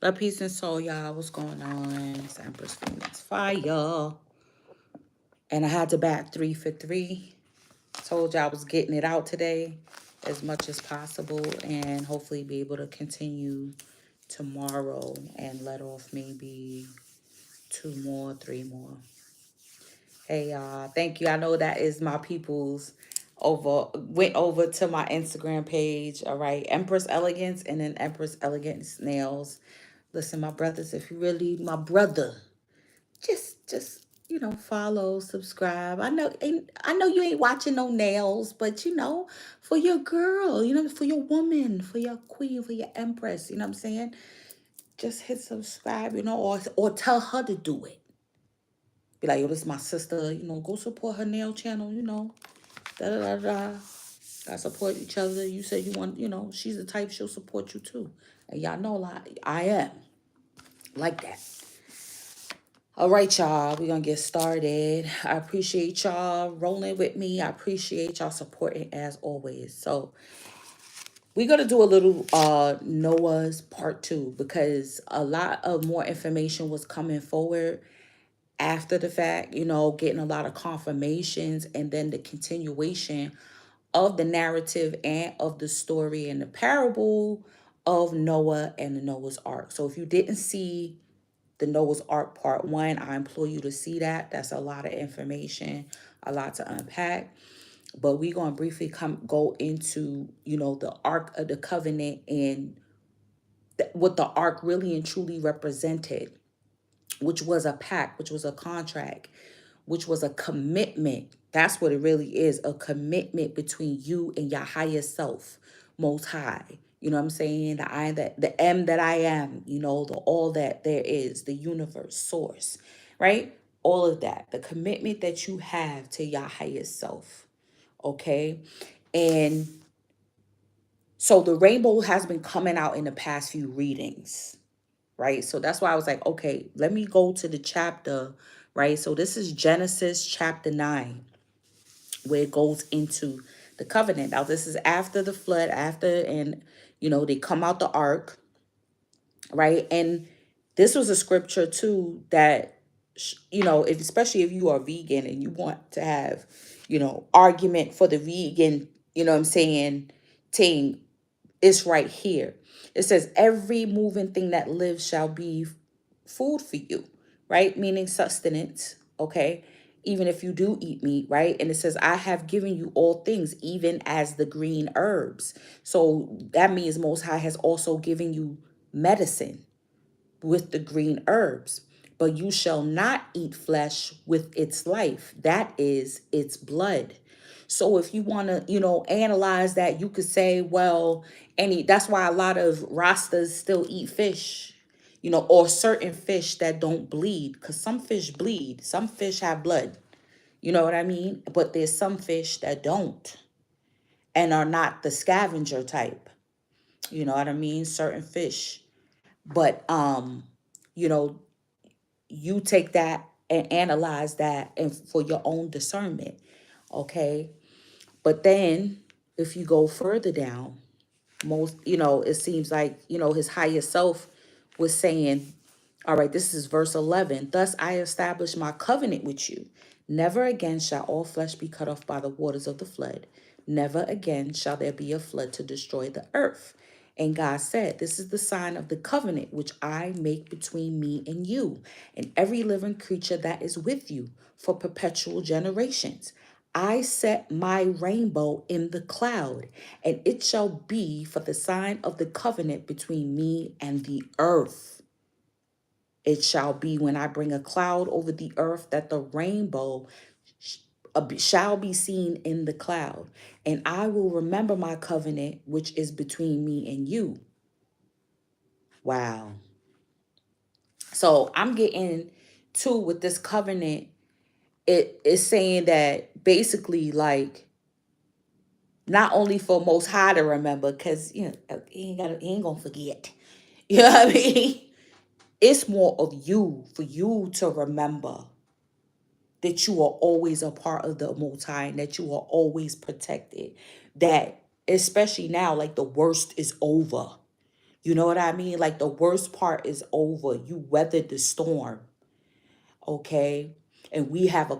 Love, peace, and soul, y'all. What's going on? It's Empress Phoenix Fire. And I had to back 3 for 3. Told y'all I was getting it out today as much as possible and hopefully be able to continue tomorrow and let off maybe 2 more, 3 more. Hey, y'all. Thank you. I know that is my people's went over to my Instagram page. All right. Empress Elegance and then Empress Elegance Nails. Listen, my brothers, if you really my brother, just follow, subscribe. I know you ain't watching no nails, but for your girl, for your woman, for your queen, for your empress, you know what I'm saying? Just hit subscribe, or tell her to do it. Be like, yo, this is my sister, go support her nail channel, Da da da da. Gotta support each other. You said you want, she's the type she'll support you too. And y'all know I am like that. All right, y'all, we're going to get started. I appreciate y'all rolling with me. I appreciate y'all supporting as always. So we're going to do a little Noah's part 2 because a lot of more information was coming forward after the fact, getting a lot of confirmations and then the continuation of the narrative and of the story and the parable of Noah and the Noah's Ark. So if you didn't see the Noah's Ark Part 1, I implore you to see that. That's a lot of information, a lot to unpack. But we're going to briefly go into, the Ark of the Covenant and what the Ark really and truly represented, which was a pact, which was a contract, which was a commitment. That's what it really is, a commitment between you and your higher self, most high. You know what I'm saying? The M that I am, the all that there is, the universe, source, right? All of that, the commitment that you have to your highest self. Okay. And so the rainbow has been coming out in the past few readings, right? So that's why I was like, okay, let me go to the chapter, right? So this is Genesis chapter 9, where it goes into the covenant. Now, this is after the flood, and they come out the ark, right? And this was a scripture too that, especially if you are vegan and you want to have, argument for the vegan, what I'm saying, team, it's right here. It says, every moving thing that lives shall be food for you, right? Meaning sustenance, okay? Even if you do eat meat, right? And it says, I have given you all things, even as the green herbs. So that means Most High has also given you medicine with the green herbs. But you shall not eat flesh with its life. That is its blood. So if you want to, analyze that, you could say, well, that's why a lot of Rastas still eat fish, or certain fish that don't bleed, because some fish bleed, some fish have blood, you know what I mean? But there's some fish that don't and are not the scavenger type, you know what I mean? Certain fish. But, you know, you take that and analyze that and for your own discernment, okay? But then if you go further down, it seems like, his higher self was saying, all right, this is verse 11. Thus I establish my covenant with you. Never again shall all flesh be cut off by the waters of the flood. Never again shall there be a flood to destroy the earth. And God said, this is the sign of the covenant which I make between me and you and every living creature that is with you for perpetual generations. I set my rainbow in the cloud, and it shall be for the sign of the covenant between me and the earth. It shall be when I bring a cloud over the earth that the rainbow shall be seen in the cloud. And I will remember my covenant, which is between me and you. Wow. So I'm getting to with this covenant. It is saying that basically, like, not only for Most High to remember, because he ain't gonna forget. You know what I mean? It's more of you, for you to remember that you are always a part of the Most High and that you are always protected. That especially now, like the worst is over. You know what I mean? Like the worst part is over. You weathered the storm. Okay. And we have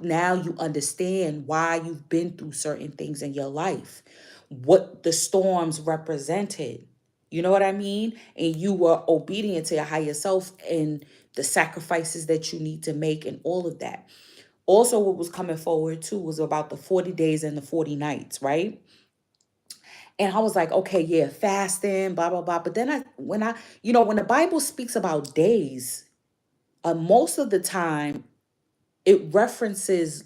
now you understand why you've been through certain things in your life, what the storms represented. You know what I mean? And you were obedient to your higher self and the sacrifices that you need to make and all of that. Also, what was coming forward too was about the 40 days and the 40 nights, right? And I was like, okay, yeah, fasting, blah, blah, blah. But then when the Bible speaks about days, most of the time it references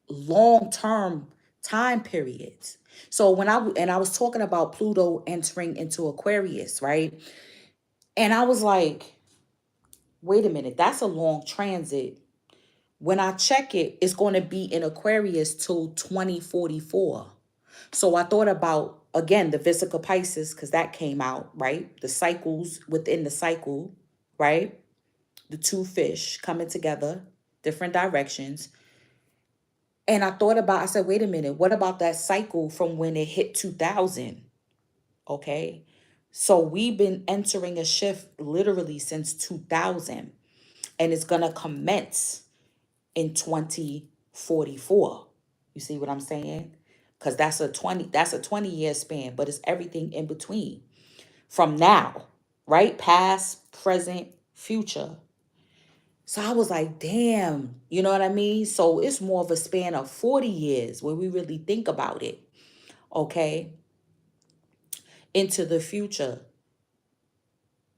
long-term time periods. So I was talking about Pluto entering into Aquarius, right? And I was like, wait a minute, that's a long transit. When I check it, it's going to be in Aquarius till 2044. So I thought about, again, the Vesica Pisces, because that came out, right? The cycles within the cycle, right? The two fish coming together, different directions. And I said, wait a minute, what about that cycle from when it hit 2000? Okay. So we've been entering a shift literally since 2000, and it's going to commence in 2044. You see what I'm saying? Because that's a 20-year span, but it's everything in between from now, right? Past, present, future. So I was like, damn, you know what I mean? So it's more of a span of 40 years when we really think about it, okay, into the future.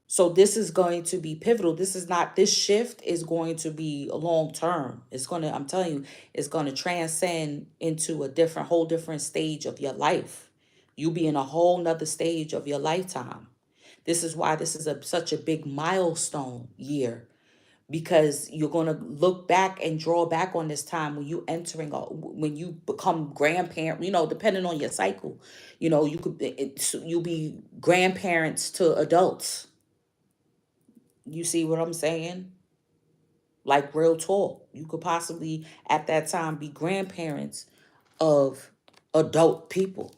So this is going to be pivotal. This shift is going to be long term. I'm telling you, it's going to transcend into whole different stage of your life. You'll be in a whole nother stage of your lifetime. This is why this is such a big milestone year, because you're going to look back and draw back on this time when you become grandparent, depending on your cycle, you'll be grandparents to adults. You see what I'm saying? Like real talk. You could possibly at that time be grandparents of adult people.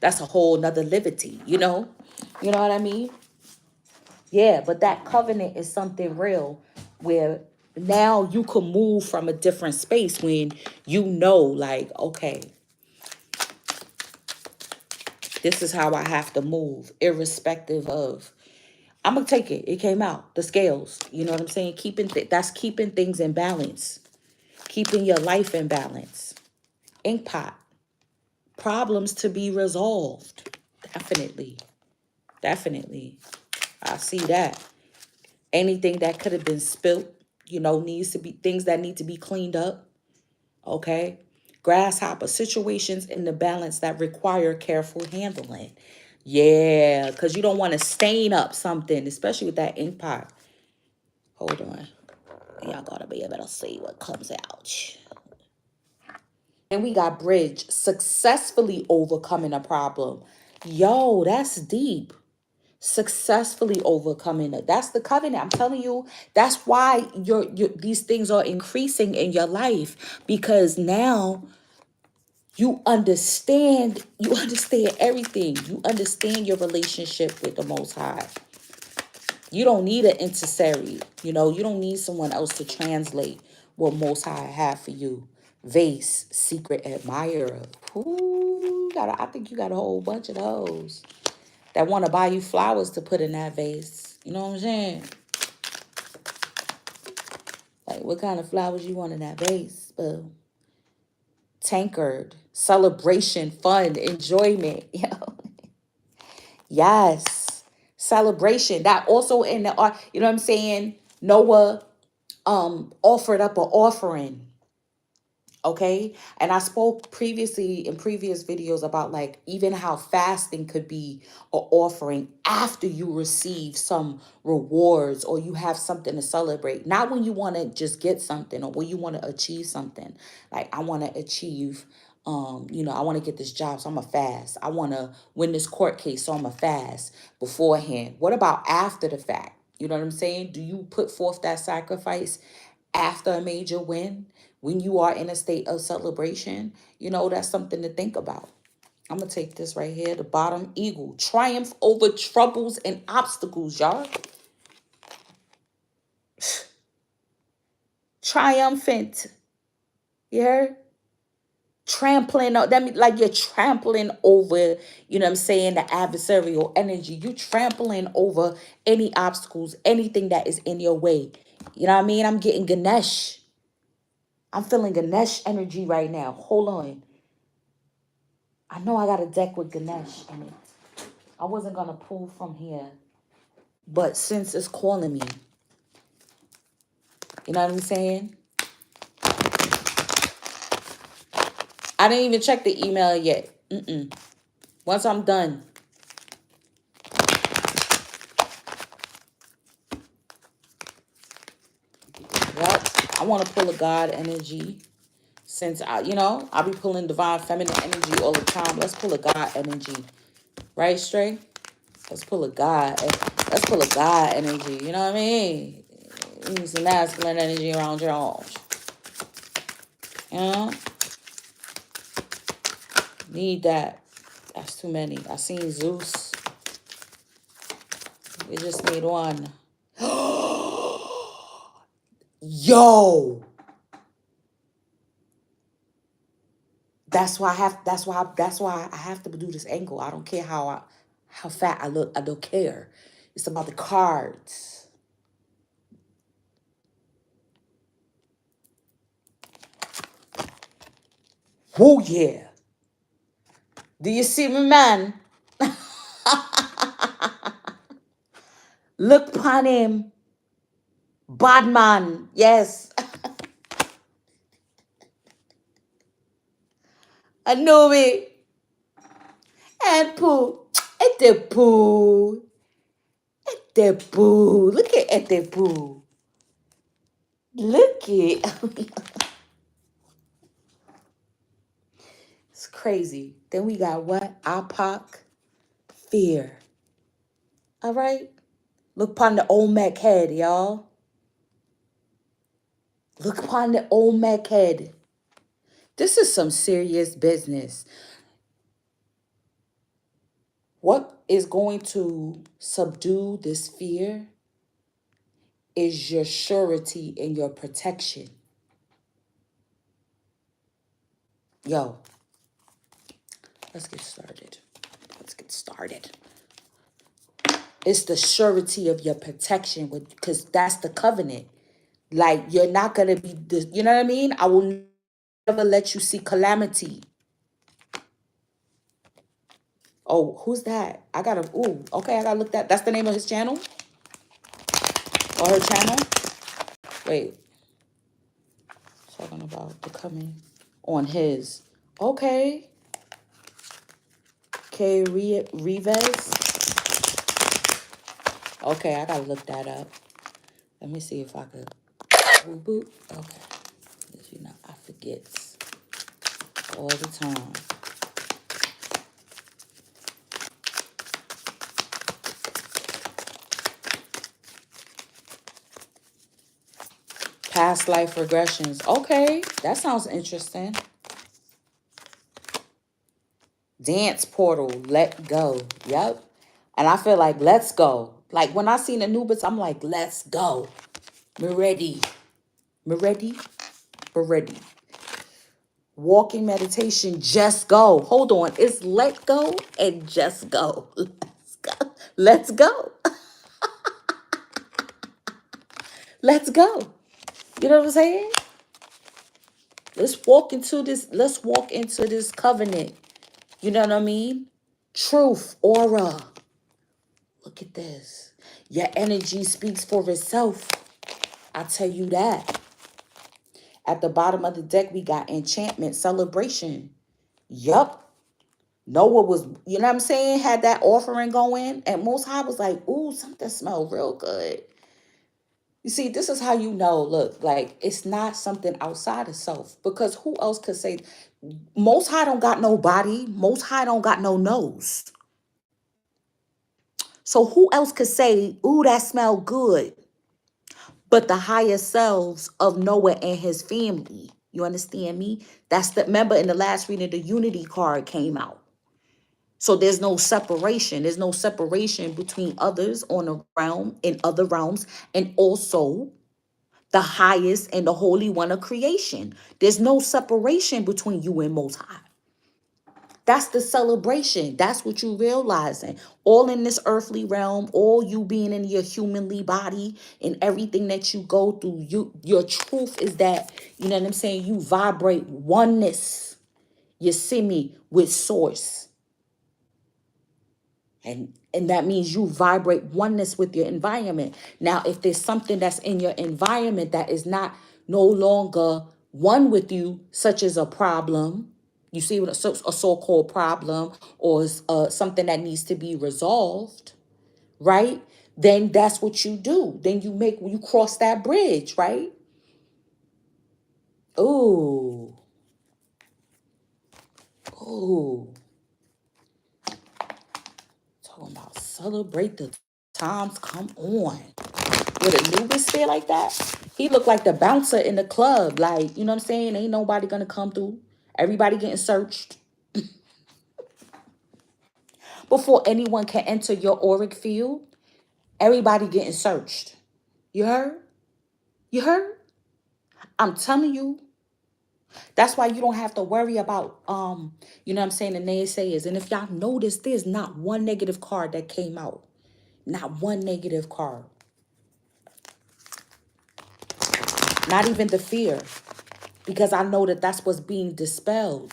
That's a whole nother liberty, you know? You know what I mean? Yeah, but that covenant is something real where now you can move from a different space when like, okay, this is how I have to move, irrespective of. I'm gonna take it. It came out. The scales. You know what I'm saying? That's keeping things in balance. Keeping your life in balance. Ink pot. Problems to be resolved. Definitely. Definitely. I see that. Anything that could have been spilt, needs to be things that need to be cleaned up. Okay. Grasshopper, situations in the balance that require careful handling. Yeah, because you don't want to stain up something, especially with that ink pot. Hold on. Y'all gotta be able to see what comes out. And we got bridge, successfully overcoming a problem. Yo, that's deep. Successfully overcoming it. That's the covenant. I'm telling you, that's why these things are increasing in your life, because now you understand everything. You understand your relationship with the Most High. You don't need an intercessory. You don't need someone else to translate what Most High have for you. Vase, secret admirer. Ooh, I think you got a whole bunch of those that want to buy you flowers to put in that vase. You know what I'm saying? Like, what kind of flowers you want in that vase? Tankard, celebration, fun, enjoyment. Yes, celebration. That also in the art. You know what I'm saying? Noah offered up an offering. Okay. And I spoke previously in previous videos about like even how fasting could be an offering after you receive some rewards or you have something to celebrate. Not when you want to just get something or when you want to achieve something. Like, I want to achieve, I want to get this job, so I'm a fast. I want to win this court case, so I'm a fast beforehand. What about after the fact? You know what I'm saying? Do you put forth that sacrifice after a major win, when you are in a state of celebration? That's something to think about. I'm going to take this right here, the bottom eagle. Triumph over troubles and obstacles, y'all. Triumphant. You heard? Trampling, that means like you're trampling over, you know what I'm saying, the adversarial energy. You trampling over any obstacles, anything that is in your way. You know what I mean? I'm getting Ganesh. I'm feeling Ganesh energy right now. Hold on. I know I got a deck with Ganesh in it. I wasn't going to pull from here. But since it's calling me, you know what I'm saying? I didn't even check the email yet. Once I'm done. Yep. I want to pull a God energy. Since I'll be pulling divine feminine energy all the time. Let's pull a God energy. Right, Stray? Let's pull a God. Let's pull a God energy. You know what I mean? You need some masculine energy around your arms. You know? Need that. That's too many. I seen Zeus. We just need one. Yo. That's why I have to do this angle. I don't care how fat I look. I don't care. It's about the cards. Oh yeah. Do you see me, man? Look upon him. Bad man. Yes. I know it. And poo. At the poo. At the poo. Look at the poo. Look it. It's crazy. Then we got what? APOC. Fear. All right. Look upon the Olmec head, y'all. Look upon the Olmec head. This is some serious business. What is going to subdue this fear is your surety and your protection. Yo, let's get started. Let's get started. It's the surety of your protection, because that's the covenant. Like, you're not going to be, you know what I mean? I will never let you see calamity. Oh, who's that? I got to, okay, I got to look that. That's the name of his channel? Or her channel? Wait. Talking about the coming on his. Okay. K. Reves. Okay, I gotta look that up. Let me see if I could. Boop, boop. Okay. Because, I forget all the time. Past life regressions. Okay, that sounds interesting. Dance portal. Let go. Yep. And I feel like let's go. Like when I seen Anubis, I'm like, let's go. We're ready. We're ready. We're ready. Walking meditation, just go. Hold on. It's let go and just go. Let's go. Let's go. Let's go. You know what I'm saying? Let's walk into this covenant. You know what I mean? Truth, aura. Look at this. Your energy speaks for itself. I tell you that. At the bottom of the deck, we got enchantment, celebration. Yup. Noah was, you know what I'm saying, had that offering going. And Most High was like, ooh, something smelled real good. You see, this is how you know, look, like, it's not something outside of self. Because who else could say, Most High don't got no body. Most High don't got no nose. So who else could say, ooh, that smelled good? But the higher selves of Noah and his family. You understand me? That's the, remember in the last reading, the unity card came out. So there's no separation. There's no separation between others on a realm, in other realms, and also the highest and the holy one of creation. There's no separation between you and Most High. That's the celebration. That's what you realizing. All in this earthly realm, all you being in your humanly body and everything that you go through, your truth is that, you know what I'm saying? You vibrate oneness. You see me with source. And that means you vibrate oneness with your environment. Now, if there's something that's in your environment that is not no longer one with you, such as a problem, you see what a so-called problem, or something that needs to be resolved, right? Then that's what you do. Then you cross that bridge, right? Ooh, ooh. Talking about celebrate the times, come on. With a Anubis stare like that, he looked like the bouncer in the club. Like, you know what I'm saying? Ain't nobody gonna come through. Everybody getting searched before anyone can enter your auric field. Everybody getting searched. You heard? You heard? I'm telling you. That's why you don't have to worry about you know what I'm saying, the naysayers. And if y'all notice, there's not one negative card that came out. Not one negative card. Not even the fear. Because I know that that's what's being dispelled.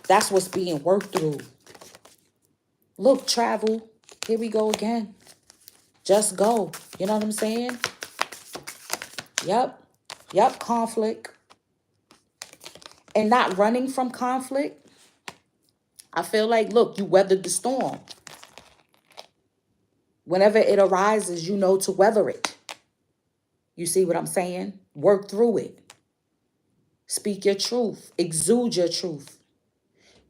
That's what's being worked through. Look, travel. Here we go again. Just go. You know what I'm saying? Yep. Yep, conflict. And not running from conflict. I feel like, look, you weathered the storm. Whenever it arises, you know to weather it. You see what I'm saying? Work through it. Speak your truth. Exude your truth.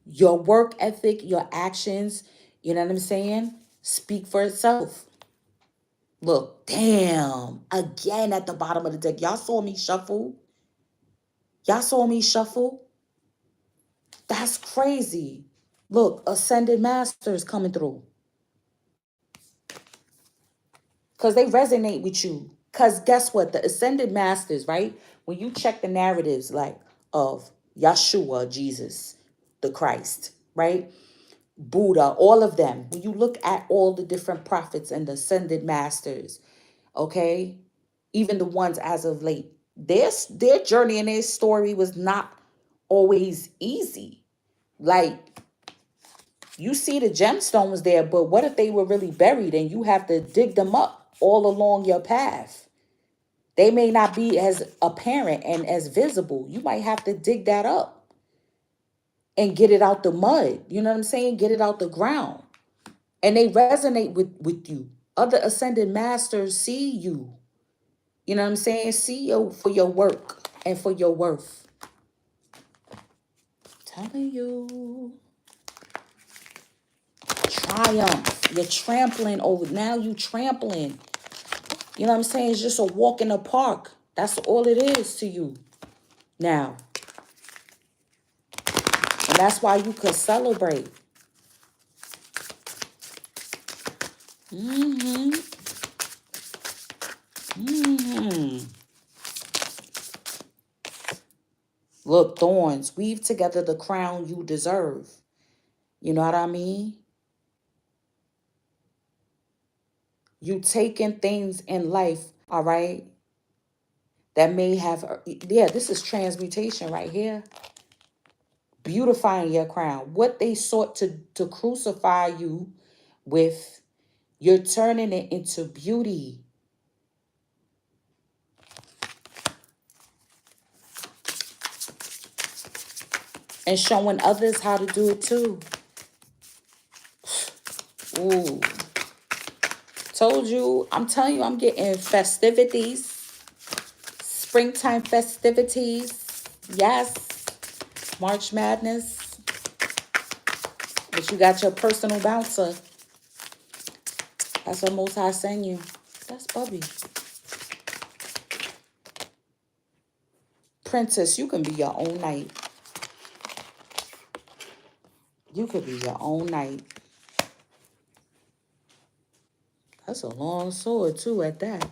Your work ethic, your actions, you know what I'm saying? Speak for itself. Look, damn. Again at the bottom of the deck. Y'all saw me shuffle? Y'all saw me shuffle? That's crazy. Look, ascended masters coming through. Because they resonate with you. Because guess what? The ascended masters, right? When you check the narratives like of Yeshua, Jesus, the Christ, right? Buddha, all of them. When you look at all the different prophets and the ascended masters, okay? Even the ones as of late, their journey and their story was not always easy. Like, you see the gemstones there, but what if they were really buried and you have to dig them up all along your path? They may not be as apparent and as visible. You might have to dig that up and get it out the mud. You know what I'm saying? Get it out the ground. And they resonate with you. Other ascended masters see you. You know what I'm saying? See you for your work and for your worth. I'm telling you. Triumph. You're trampling over. Now you trampling. You know what I'm saying? It's just a walk in the park. That's all it is to you now. And that's why you could celebrate. Mm-hmm. Mm-hmm. Look, thorns. Weave together the crown you deserve. You know what I mean? You taking things in life, all right, that may have, yeah, this is transmutation right here. Beautifying your crown. What they sought to crucify you with, you're turning it into beauty. And showing others how to do it too. Ooh. Told you, I'm telling you, I'm getting festivities. Springtime festivities. Yes. March Madness. But you got your personal bouncer. That's what Most High send you. That's Bubby. Princess, you can be your own knight. You could be your own knight. That's a long sword, too, at that.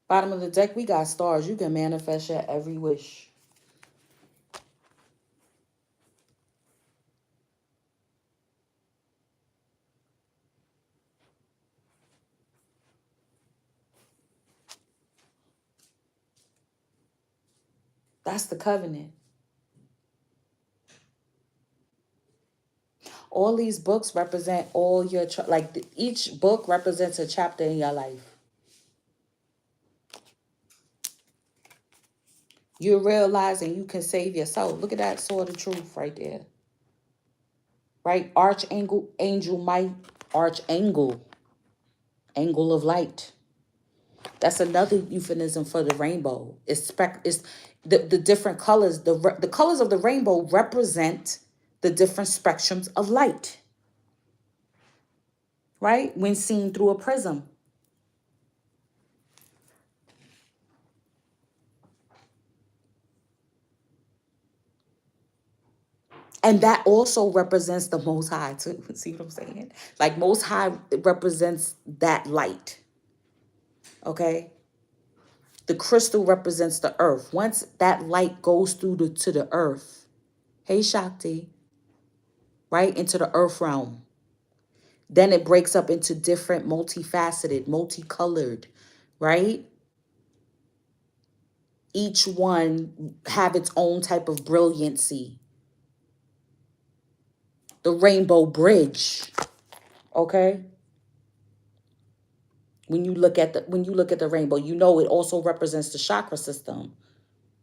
Bottom of the deck, we got stars. You can manifest your every wish. That's the covenant. All these books represent all your, each book represents a chapter in your life. You're realizing you can save yourself. Look at that sword of truth right there. Right? Angel might, archangel, angle of light. That's another euphemism for the rainbow. It's the different colors. The colors of the rainbow represent the different spectrums of light. Right? When seen through a prism. And that also represents the Most High too. See what I'm saying? Like Most High represents that light. Okay? The crystal represents the earth. Once that light goes through to the earth, hey Shakti, right? Into the earth realm. Then it breaks up into different multifaceted, multicolored, right? Each one have its own type of brilliancy. The rainbow bridge, okay? When you look at the rainbow, you know it also represents the chakra system.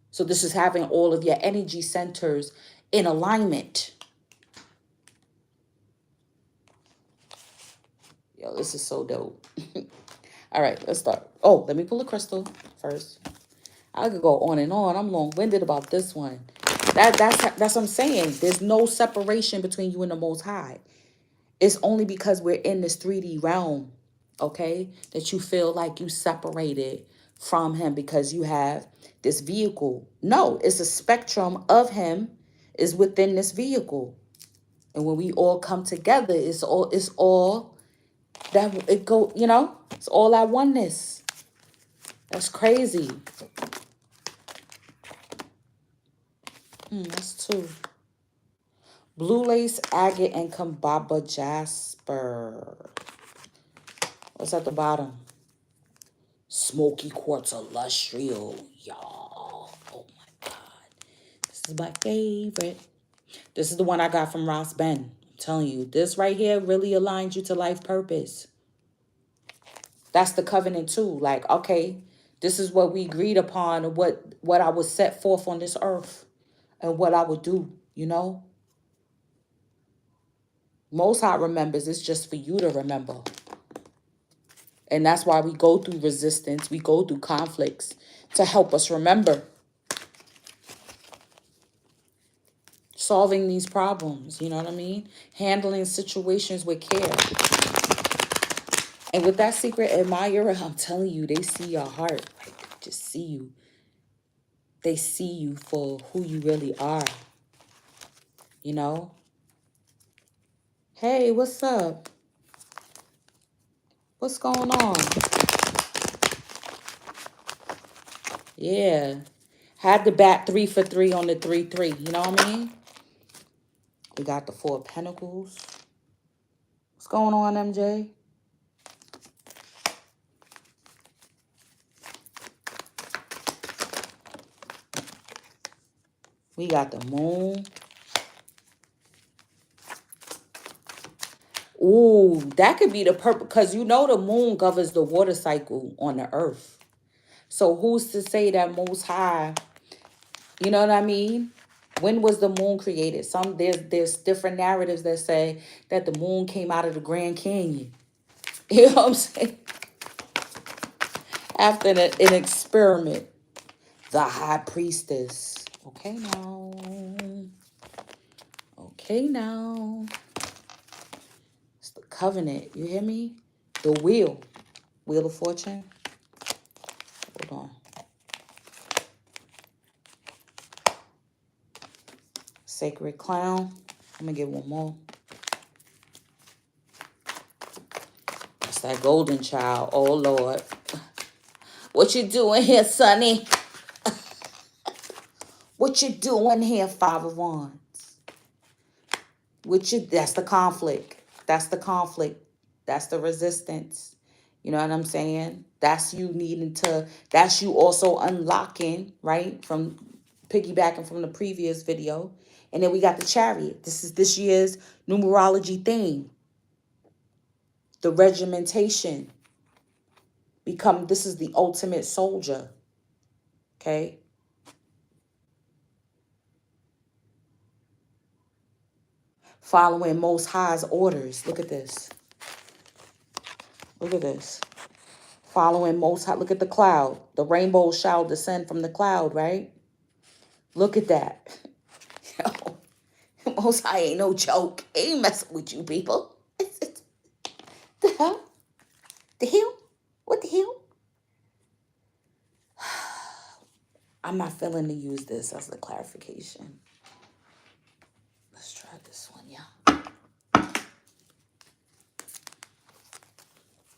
So this is having all of your energy centers in alignment. Yo, this is so dope. All right, let's start. Oh, let me pull a crystal first. I could go on and on. I'm long-winded about this one. That's what I'm saying. There's no separation between you and the Most High. It's only because we're in this 3D realm, okay, that you feel like you separated from him because you have this vehicle. No, it's a spectrum of him is within this vehicle. And when we all come together, it's all that it go, it's all that oneness. That's crazy. That's two. Blue lace, agate, and Kambaba jasper. What's at the bottom? Smoky quartz illustrio, y'all. Oh my God. This is my favorite. This is the one I got from Ross Ben. I'm telling you, this right here really aligns you to life purpose. That's the covenant too. Like, okay, this is what we agreed upon, what I was set forth on this earth and what I would do, Most High remembers. It's just for you to remember. And that's why we go through resistance. We go through conflicts to help us remember. Solving these problems, you know what I mean? Handling situations with care. And with that secret admirer, I'm telling you, they see your heart. Like, they just see you. They see you for who you really are. Hey, what's up? What's going on? Yeah. Had to bat 3 for 3 on the 3-3. You know what I mean? We got the 4 of Pentacles. What's going on, MJ? We got the Moon. Ooh, that could be the purpose. Because the moon governs the water cycle on the earth. So who's to say that Most High, you know what I mean? When was the moon created? There's different narratives that say that the moon came out of the Grand Canyon. You know what I'm saying? After an experiment. The High Priestess. Okay now. Okay now. It's the covenant. You hear me? The wheel. Wheel of Fortune. Hold on. Sacred Clown. I'm going to get one more. That's that golden child. Oh, Lord. What you doing here, Sonny? What you doing here, Five of Wands? That's the conflict. That's the conflict. That's the resistance. You know what I'm saying? That's you needing to, that's you also unlocking, right? From piggybacking from the previous video. And then we got the Chariot. This is this year's numerology theme. The regimentation. This is the ultimate soldier. Okay? Following Most High's orders. Look at this. Look at this. Following Most High. Look at the cloud. The rainbow shall descend from the cloud, right? Look at that. Yo, Most High ain't no joke. He ain't messing with you people. The hell? The hell? What the hell? I'm not feeling to use this as the clarification. Let's try this one, yeah.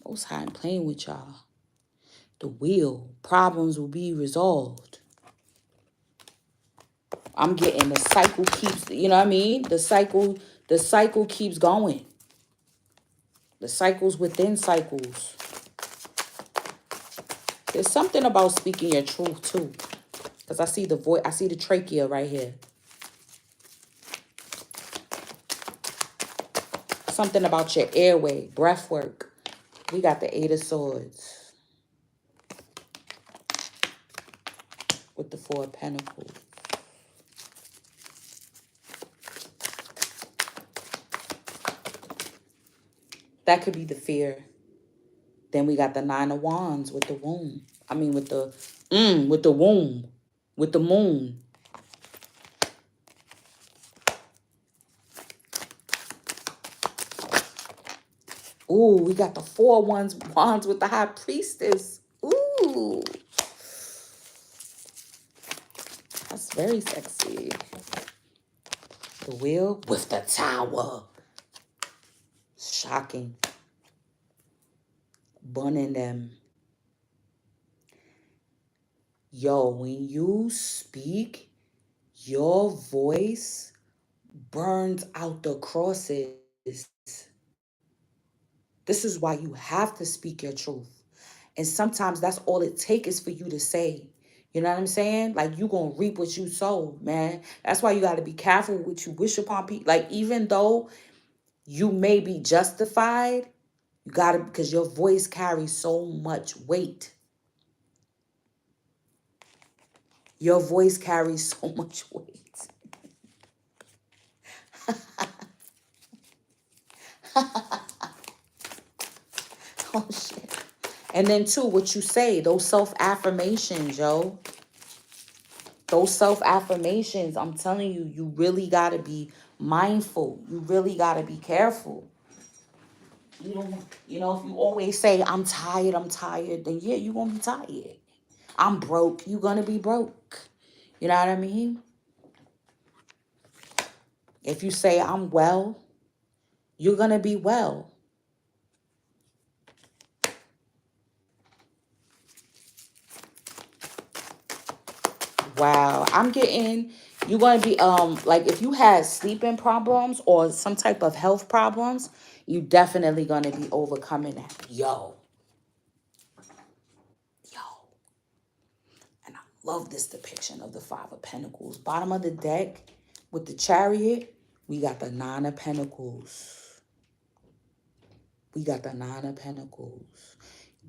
Most High ain't playing with y'all. The wheel. Problems will be resolved. I'm getting the cycle keeps, you know what I mean? The cycle keeps going. The cycles within cycles. There's something about speaking your truth too. Because I see the voice, I see the trachea right here. Something about your airway, breath work. We got the Eight of Swords. With the Four of Pentacles. That could be the fear. Then we got the Nine of Wands with the womb. I mean with the womb. With the moon. Ooh, we got the Four Wands with the High Priestess. Ooh. That's very sexy. The Wheel with the Tower. Shocking. Bunning them. Yo, when you speak, your voice burns out the crosses. This is why you have to speak your truth. And sometimes that's all it takes is for you to say. You know what I'm saying? Like, you going to reap what you sow, man. That's why you got to be careful what you wish upon people. Like, even though you may be justified, you got to, because your voice carries so much weight. Your voice carries so much weight. Oh, shit. And then, too, what you say, those self-affirmations, yo. Those self-affirmations, I'm telling you, you really got to be mindful. You really got to be careful. You know, if you always say, I'm tired, then yeah, you're going to be tired. I'm broke, you're going to be broke. You know what I mean? If you say, I'm well, you're going to be well. Wow, I'm getting, you're going to be, like if you had sleeping problems or some type of health problems, you definitely going to be overcoming that. Yo. And I love this depiction of the Five of Pentacles. Bottom of the deck with the Chariot, we got the Nine of Pentacles. We got the Nine of Pentacles.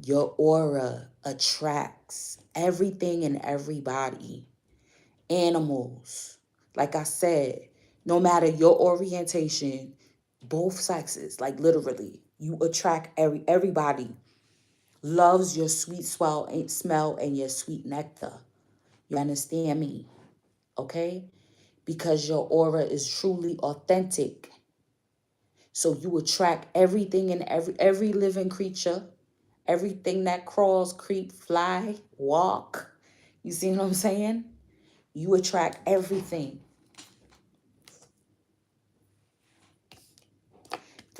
Your aura attracts everything and everybody. Animals. Like I said, no matter your orientation, both sexes, like literally, you attract everybody. Loves your sweet smell and your sweet nectar. You understand me? Okay? Because your aura is truly authentic. So you attract everything and every living creature, everything that crawls, creep, fly, walk. You see what I'm saying? You attract everything.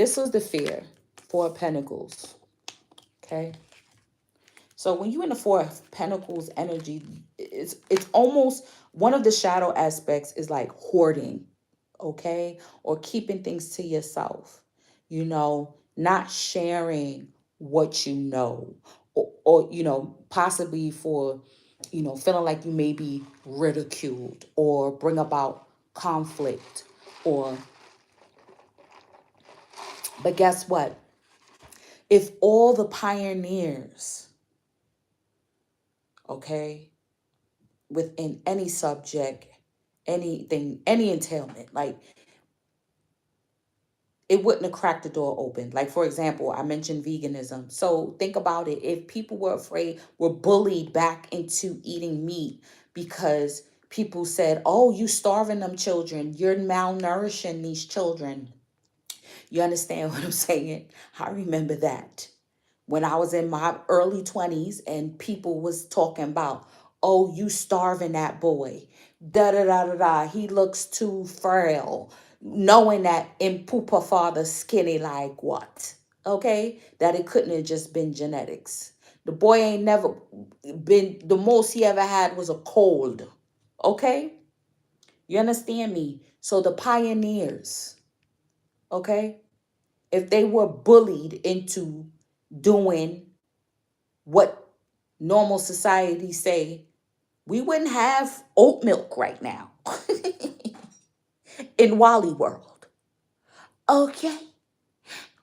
This was the fear. Four of Pentacles. Okay. So when you're in the Four of Pentacles energy, it's almost one of the shadow aspects is like hoarding, okay? Or keeping things to yourself, not sharing what you know, or possibly for, feeling like you may be ridiculed or bring about conflict or, but guess what? If all the pioneers, okay, within any subject, anything, any entailment, like it wouldn't have cracked the door open. Like, for example, I mentioned veganism. So think about it. If people were afraid, were bullied back into eating meat because people said, oh, you starving them children, you're malnourishing these children. You understand what I'm saying? I remember that when I was in my early 20s and people was talking about, oh, you starving that boy. Da da da da da. He looks too frail. Knowing that in Poopa father skinny like what? Okay? That it couldn't have just been genetics. The boy ain't never been, the most he ever had was a cold. Okay? You understand me? So the pioneers, okay? If they were bullied into doing what normal society say, we wouldn't have oat milk right now in Wally World. Okay.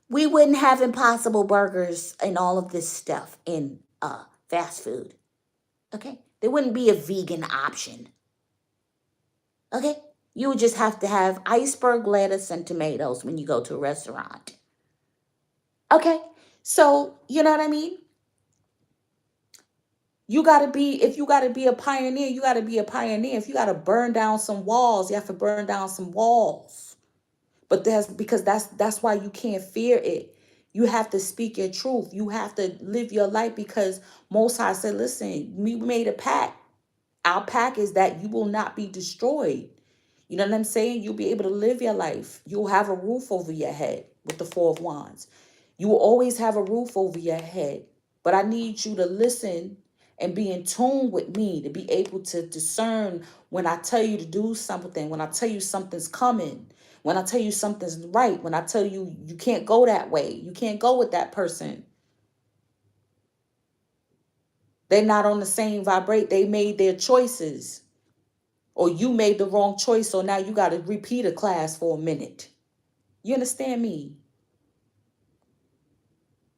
We wouldn't have impossible burgers and all of this stuff in fast food. Okay. There wouldn't be a vegan option. Okay. You would just have to have iceberg lettuce and tomatoes when you go to a restaurant. Okay. So, you know what I mean? You got to be, if you got to be a pioneer, you got to be a pioneer. If you got to burn down some walls, you have to burn down some walls. But that's why you can't fear it. You have to speak your truth. You have to live your life, because Most High said, listen, we made a pact. Our pact is that you will not be destroyed. You know what I'm saying? You'll be able to live your life. You'll have a roof over your head with the Four of Wands. You will always have a roof over your head. But I need you to listen and be in tune with me, to be able to discern when I tell you to do something, when I tell you something's coming, when I tell you something's right, when I tell you you can't go that way, you can't go with that person. They're not on the same vibrate. They made their choices. Or you made the wrong choice, so now you got to repeat a class for a minute. You understand me?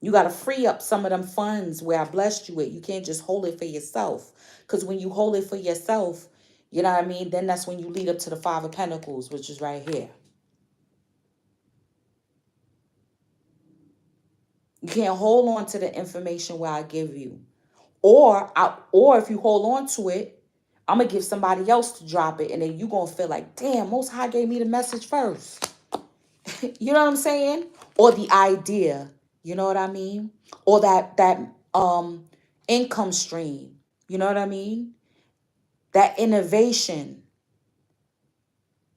You got to free up some of them funds where I blessed you with. You can't just hold it for yourself. Because when you hold it for yourself, you know what I mean? Then that's when you lead up to the Five of Pentacles, which is right here. You can't hold on to the information where I give you. Or if you hold on to it, I'm going to give somebody else to drop it. And then you're going to feel like, damn, Most High gave me the message first. You know what I'm saying? Or the idea, you know what I mean? Or that income stream, you know what I mean? That innovation,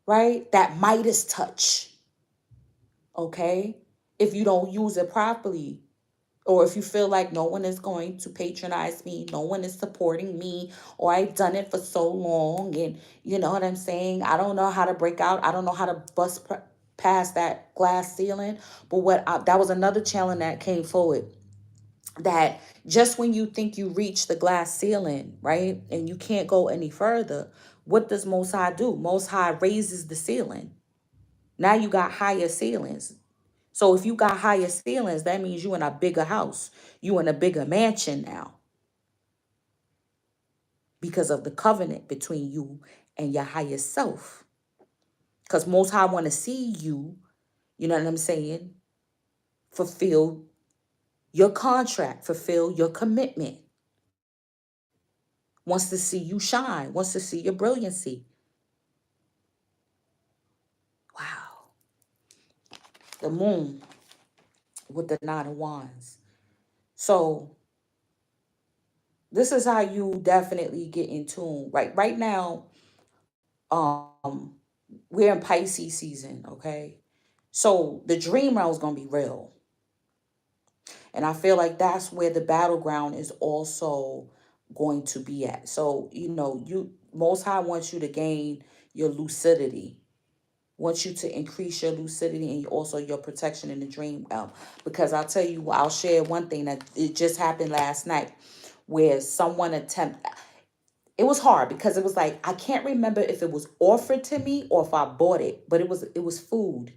right? That Midas touch, okay? If you don't use it properly, or if you feel like no one is going to patronize me, no one is supporting me, or I've done it for so long, and you know what I'm saying? I don't know how to break out. I don't know how to bust past that glass ceiling. But that was another challenge that came forward. That just when you think you reach the glass ceiling, right, and you can't go any further, what does Most High do? Most High raises the ceiling. Now you got higher ceilings. So if you got higher ceilings, that means you in a bigger house. You in a bigger mansion now, because of the covenant between you and your higher self. Because Most High want to see you, you know what I'm saying, fulfill your contract, fulfill your commitment. Wants to see you shine, wants to see your brilliancy. Wow. The moon with the Nine of Wands. So this is how you definitely get in tune. Right now, we're in Pisces season, okay? So the dream realm is going to be real. And I feel like that's where the battleground is also going to be at. So, you Most High wants you to gain your lucidity, wants you to increase your lucidity and also your protection in the dream realm. Because I'll tell you, I'll share one thing that it just happened last night where someone it was hard because it was like I can't remember if it was offered to me or if I bought it, but it was food.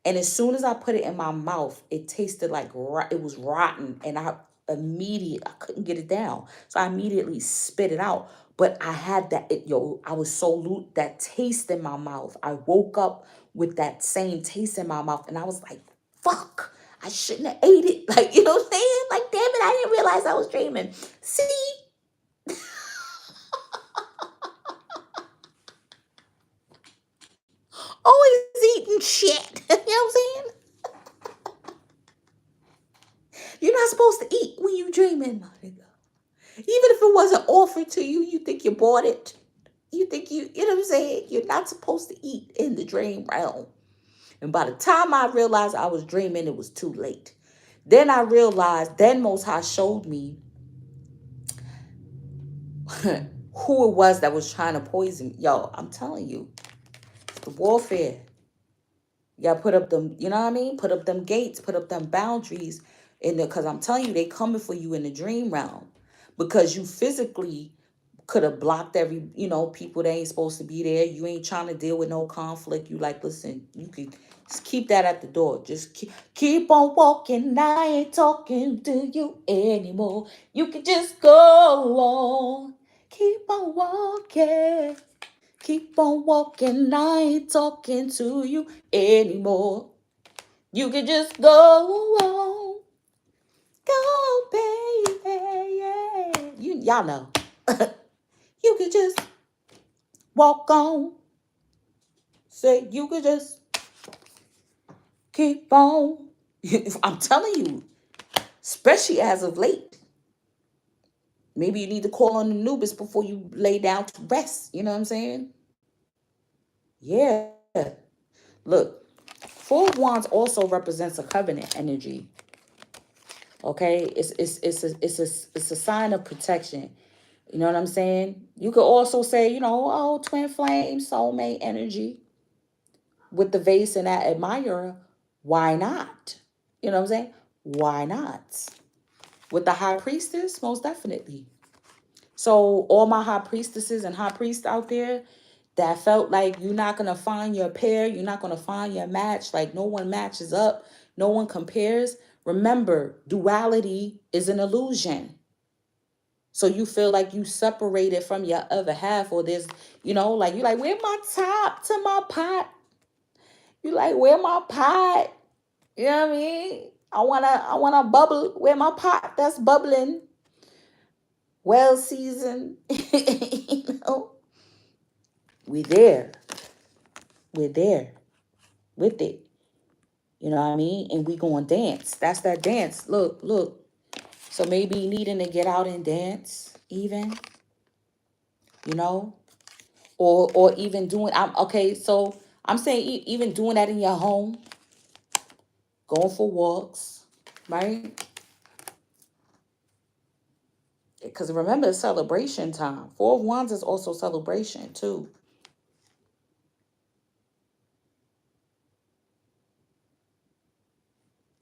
And as soon as I put it in my mouth, it tasted like it was rotten, and I couldn't get it down, so I immediately spit it out. But I had I was so that taste in my mouth. I woke up with that same taste in my mouth, and I was like, "Fuck! I shouldn't have ate it." Like, you know what I'm saying? Like, damn it, I didn't realize I was dreaming. See, always eating shit. You know what I'm saying? You're not supposed to eat when you're dreaming, my nigga. Even if it wasn't offered to you, you think you bought it. You think you know what I'm saying? You're not supposed to eat in the dream realm. And by the time I realized I was dreaming, it was too late. Then I realized, then Most High showed me who it was that was trying to poison me. Yo, I'm telling you, the warfare. You gotta put up them, you know what I mean? Put up them gates, put up them boundaries in there. Cause I'm telling you, they coming for you in the dream realm. Because you physically could have blocked people that ain't supposed to be there. You ain't trying to deal with no conflict. You like, listen, you can just keep that at the door. Just keep on walking. I ain't talking to you anymore. You can just go on. Keep on walking. Keep on walking. I ain't talking to you anymore. You can just go on. Go, baby. Yeah. Y'all know. You can just walk on. Say you can just keep on. I'm telling you, especially as of late. Maybe you need to call on Anubis before you lay down to rest. You know what I'm saying? Yeah. Look, Four of Wands also represents a covenant energy. Okay, it's a sign of protection. You know what I'm saying? You could also say, twin flame, soulmate energy with the vase and that admirer. Why not? You know what I'm saying? Why not? With the high priestess, most definitely. So all my high priestesses and high priests out there that felt like you're not going to find your pair, you're not going to find your match, like no one matches up, no one compares. Remember, duality is an illusion. So you feel like you separated from your other half, or there's, like you're like, where my top to my pot? You like, where my pot? You know what I mean? I wanna bubble. Where my pot that's bubbling, well seasoned. you know, we there. We're there with it. You know what I mean? And we gonna dance. That's that dance. Look. So maybe needing to get out and dance, even, you know, or even doing. I'm okay. So I'm saying even doing that in your home, going for walks, right? Because remember, it's celebration time. Four of Wands is also celebration too.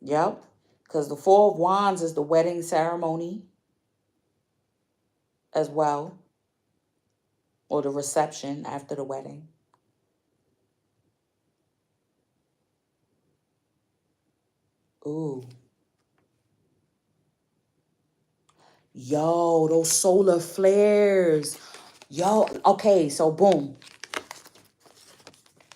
Yep. Because the Four of Wands is the wedding ceremony as well, or the reception after the wedding. Ooh. Yo, those solar flares. Yo, okay, so boom.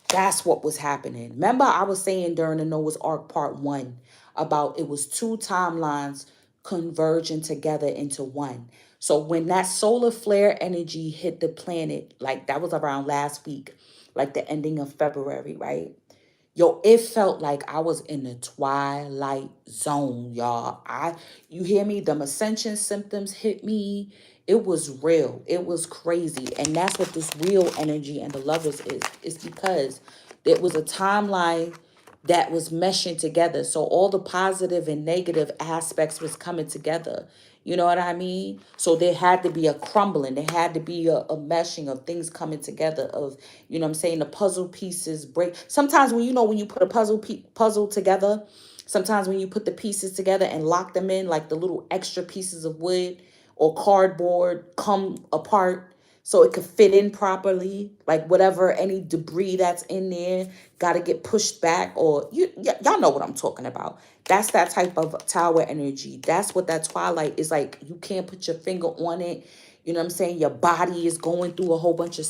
That's what was happening. Remember, I was saying during the Noah's Ark Part 1 about it was two timelines converging together into one. So when that solar flare energy hit the planet, like that was around last week, like the ending of February, right? Yo, it felt like I was in the twilight zone, y'all. You hear me? The ascension symptoms hit me. It was real. It was crazy. And that's what this real energy and the lovers is. It's because it was a timeline that was meshing together. So all the positive and negative aspects was coming together. You know what I mean? So there had to be a crumbling. There had to be a meshing of things coming together of, you know what I'm saying, the puzzle pieces break. Sometimes when, when you put a puzzle together, sometimes when you put the pieces together and lock them in, like the little extra pieces of wood or cardboard come apart so it could fit in properly, like whatever, any debris that's in there got to get pushed back, or y'all know what I'm talking about. That's that type of tower energy. That's what that twilight is like. You can't put your finger on it. You know what I'm saying? Your body is going through a whole bunch of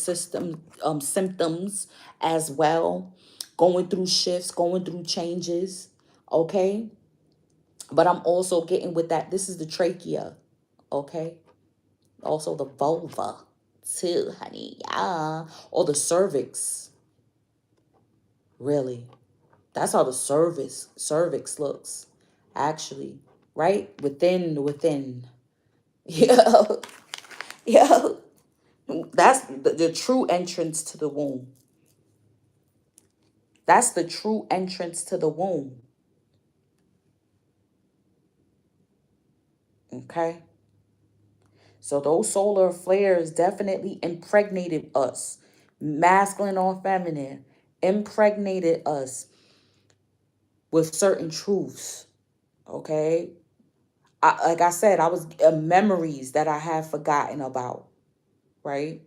symptoms as well, going through shifts, going through changes. Okay, but I'm also getting with that. This is the trachea. Okay, also the vulva too, honey. Yeah, or the cervix. Really, that's how the cervix looks, actually. Right, within. Yeah, yeah. That's the true entrance to the womb. That's the true entrance to the womb. Okay. So those solar flares definitely impregnated us, masculine or feminine, impregnated us with certain truths. Okay. Like I said, I was memories that I had forgotten about, right?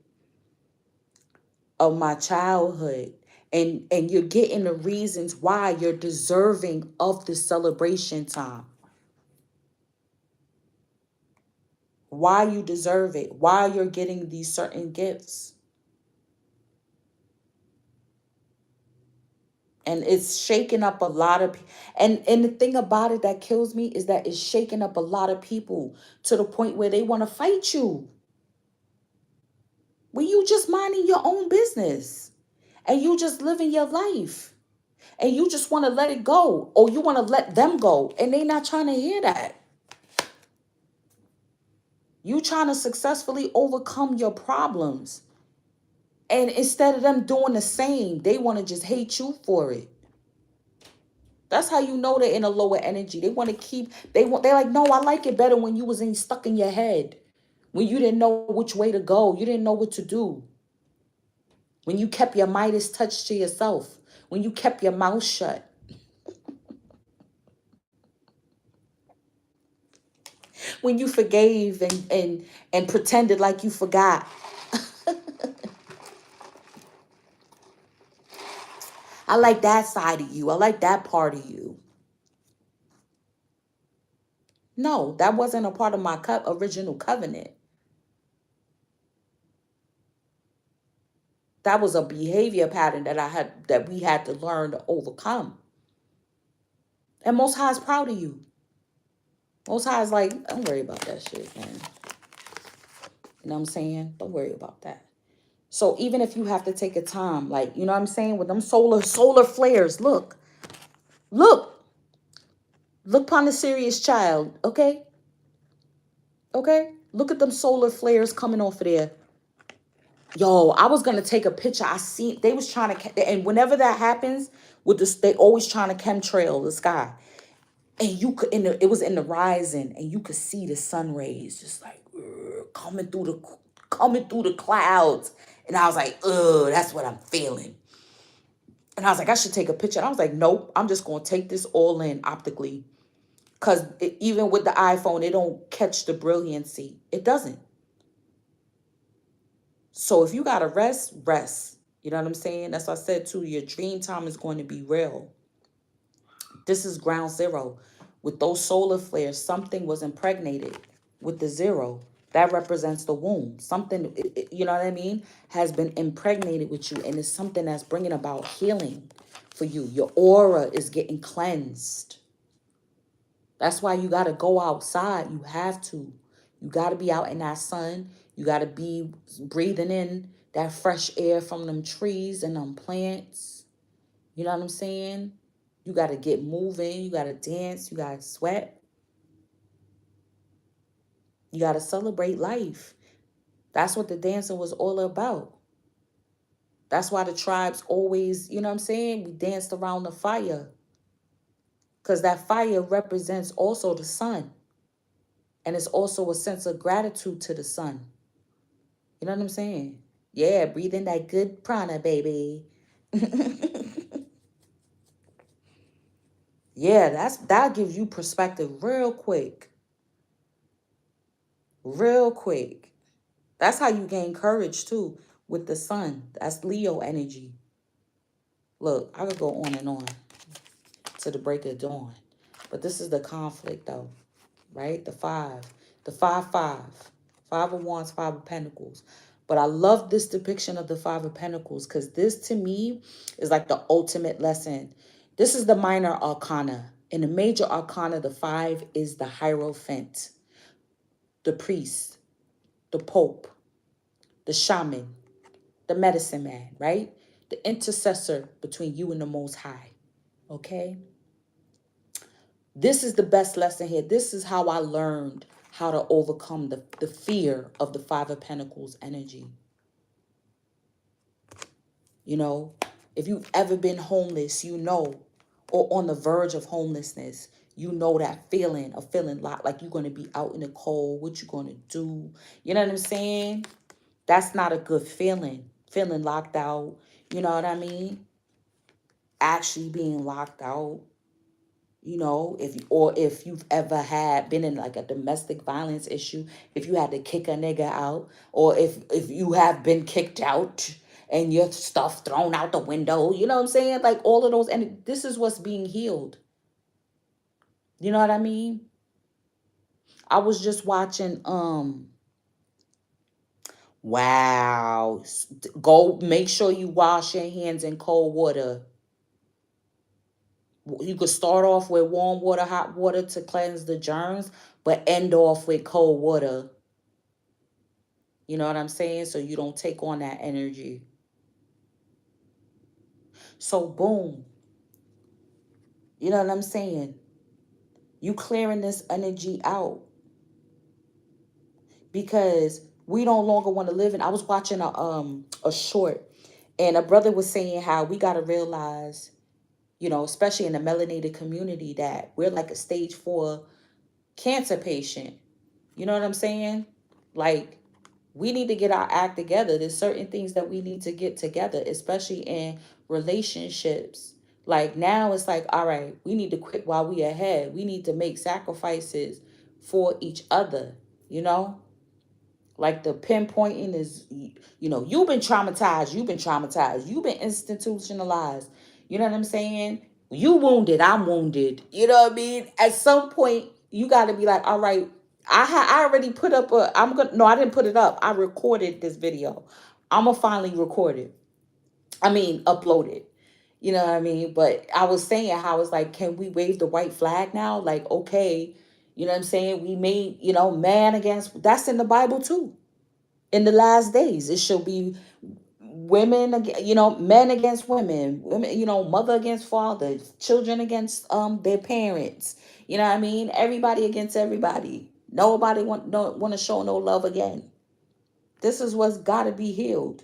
Of my childhood. And you're getting the reasons why you're deserving of the celebration time. Why you deserve it, why you're getting these certain gifts. And it's shaking up a lot of and the thing about it that kills me is that it's shaking up a lot of people to the point where they want to fight you when you just minding your own business and you just living your life and you just want to let it go, or you want to let them go, and they not trying to hear that. You trying to successfully overcome your problems, and instead of them doing the same, they want to just hate you for it. That's how you know they're in a lower energy. They want to keep, they're like, no, I like it better when you was stuck in your head. When you didn't know which way to go. You didn't know what to do. When you kept your Midas touch to yourself. When you kept your mouth shut. When you forgave and pretended like you forgot. I like that side of you. I like that part of you. No, that wasn't a part of my original covenant. That was a behavior pattern that we had to learn to overcome. And Most High is proud of you. Most High is like, don't worry about that shit, man. You know what I'm saying? Don't worry about that. So even if you have to take a time, like, you know what I'm saying, with them solar flares, look, look upon the serious child, okay? Okay? Look at them solar flares coming off of there. Yo, I was gonna take a picture. I seen they was trying to, and whenever that happens with this, they always trying to chemtrail the sky. And you could it was in the rising, and you could see the sun rays just like coming through the clouds. And I was like, ugh, that's what I'm feeling. And I was like, I should take a picture. And I was like, nope, I'm just gonna take this all in optically. Cause even with the iPhone, it don't catch the brilliancy. It doesn't. So if you gotta rest. You know what I'm saying? That's what I said too. Your dream time is going to be real. This is ground zero. With those solar flares, something was impregnated with the zero. That represents the womb. Something, you know what I mean, has been impregnated with you. And it's something that's bringing about healing for you. Your aura is getting cleansed. That's why you got to go outside. You have to. You got to be out in that sun. You got to be breathing in that fresh air from them trees and them plants. You know what I'm saying? You got to get moving. You got to dance. You got to sweat. You got to celebrate life. That's what the dancing was all about. That's why the tribes always, you know what I'm saying? We danced around the fire. because that fire represents also the sun. And it's also a sense of gratitude to the sun. You know what I'm saying? Yeah, breathe in that good prana, baby. Yeah, that gives you perspective real quick. Real quick. That's how you gain courage too with the sun. That's Leo energy. Look, I could go on and on to the break of dawn. But this is the conflict though, right? The five. The five, five. Five of Wands, Five of Pentacles. But I love this depiction of the Five of Pentacles because this to me is like the ultimate lesson. This is the minor arcana. In the major arcana, the five is the Hierophant, the priest, the pope, the shaman, the medicine man, right? The intercessor between you and the Most High, okay? This is the best lesson here. This is how I learned how to overcome the fear of the Five of Pentacles energy. You know, if you've ever been homeless, you know, or on the verge of homelessness, you know that feeling of feeling like you're going to be out in the cold, what you're going to do. You know what I'm saying? That's not a good feeling. Feeling locked out. You know what I mean? Actually being locked out. You know, if you've ever been in like a domestic violence issue, if you had to kick a nigga out, or if you have been kicked out and your stuff thrown out the window, you know what I'm saying? Like all of those, and this is what's being healed. You know what I mean? I was just watching wow. Go make sure you wash your hands in cold water. You could start off with warm water, hot water to cleanse the germs, but end off with cold water. You know what I'm saying? So you don't take on that energy. So boom. You know what I'm saying? You clearing this energy out. Because we no longer want to live in. I was watching a short, and a brother was saying how we gotta realize, you know, especially in the melanated community, that we're like a stage 4 cancer patient. You know what I'm saying? Like, we need to get our act together. There's certain things that we need to get together, especially in relationships. Like now it's like, all right, we need to quit while we ahead. We need to make sacrifices for each other, you know? Like the pinpointing is, you know, you've been traumatized, you've been institutionalized. You know what I'm saying? You wounded, I'm wounded. You know what I mean? At some point, you got to be like, all right, I already put up no, I didn't put it up. I recorded this video. I'm going to finally record it. I mean, upload it. You know what I mean? But I was saying how it's like, can we wave the white flag now? Like, okay, you know what I'm saying? We made, you know, man against, that's in the Bible too. In the last days, it shall be women, you know, men against women, you know, mother against father, children against their parents. You know what I mean? Everybody against everybody. Nobody want to show no love again. This is what's got to be healed.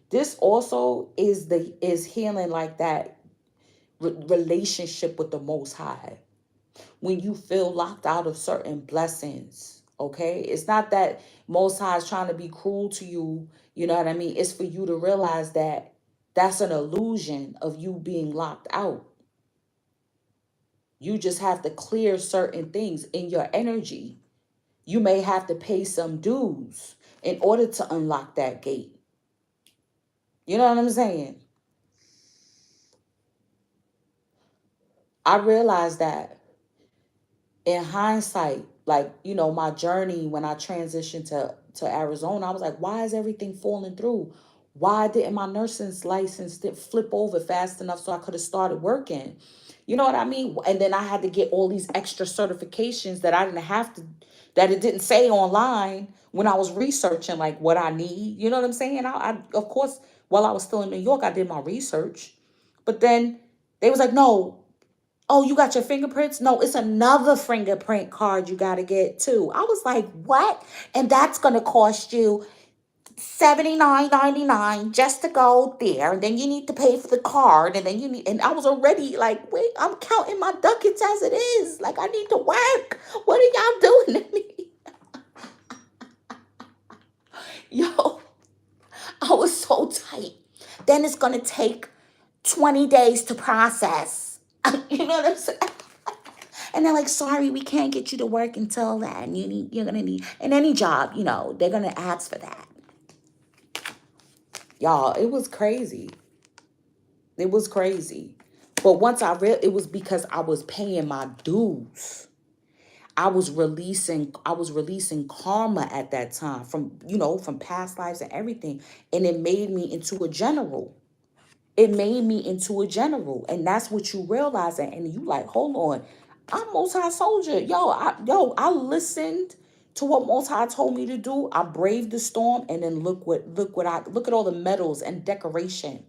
This also is healing like that relationship with the Most High. When you feel locked out of certain blessings, okay? It's not that Most High is trying to be cruel to you, you know what I mean? It's for you to realize that that's an illusion of you being locked out. You just have to clear certain things in your energy. You may have to pay some dues in order to unlock that gate. You know what I'm saying? I realized that in hindsight, like, you know, my journey when I transitioned to Arizona, I was like, why is everything falling through? Why didn't my nursing license flip over fast enough so I could have started working? You know what I mean? And then I had to get all these extra certifications that I didn't have to, that it didn't say online when I was researching like what I need. You know what I'm saying? I of course, while I was still in New York, I did my research. But then they was like, no, oh, you got your fingerprints? No, it's another fingerprint card you got to get too. I was like, what? And that's going to cost you $79.99 just to go there, and then you need to pay for the card, and then you need, and I was already like, wait, I'm counting my ducats as it is. Like, I need to work. What are y'all doing to me? Yo, I was so tight. Then it's gonna take 20 days to process. You know what I'm saying? And they're like, sorry, we can't get you to work until that. And you're gonna need, in any job, they're gonna ask for that. Y'all, it was crazy. It was crazy. But once I read, it was because I was paying my dues. I was releasing karma at that time from past lives and everything. And it made me into a general. It made me into a general. And that's what you realize. And you like, hold on. I'm Most High soldier. I listened to what Most High told me to do. I braved the storm, and then look at all the medals and decoration.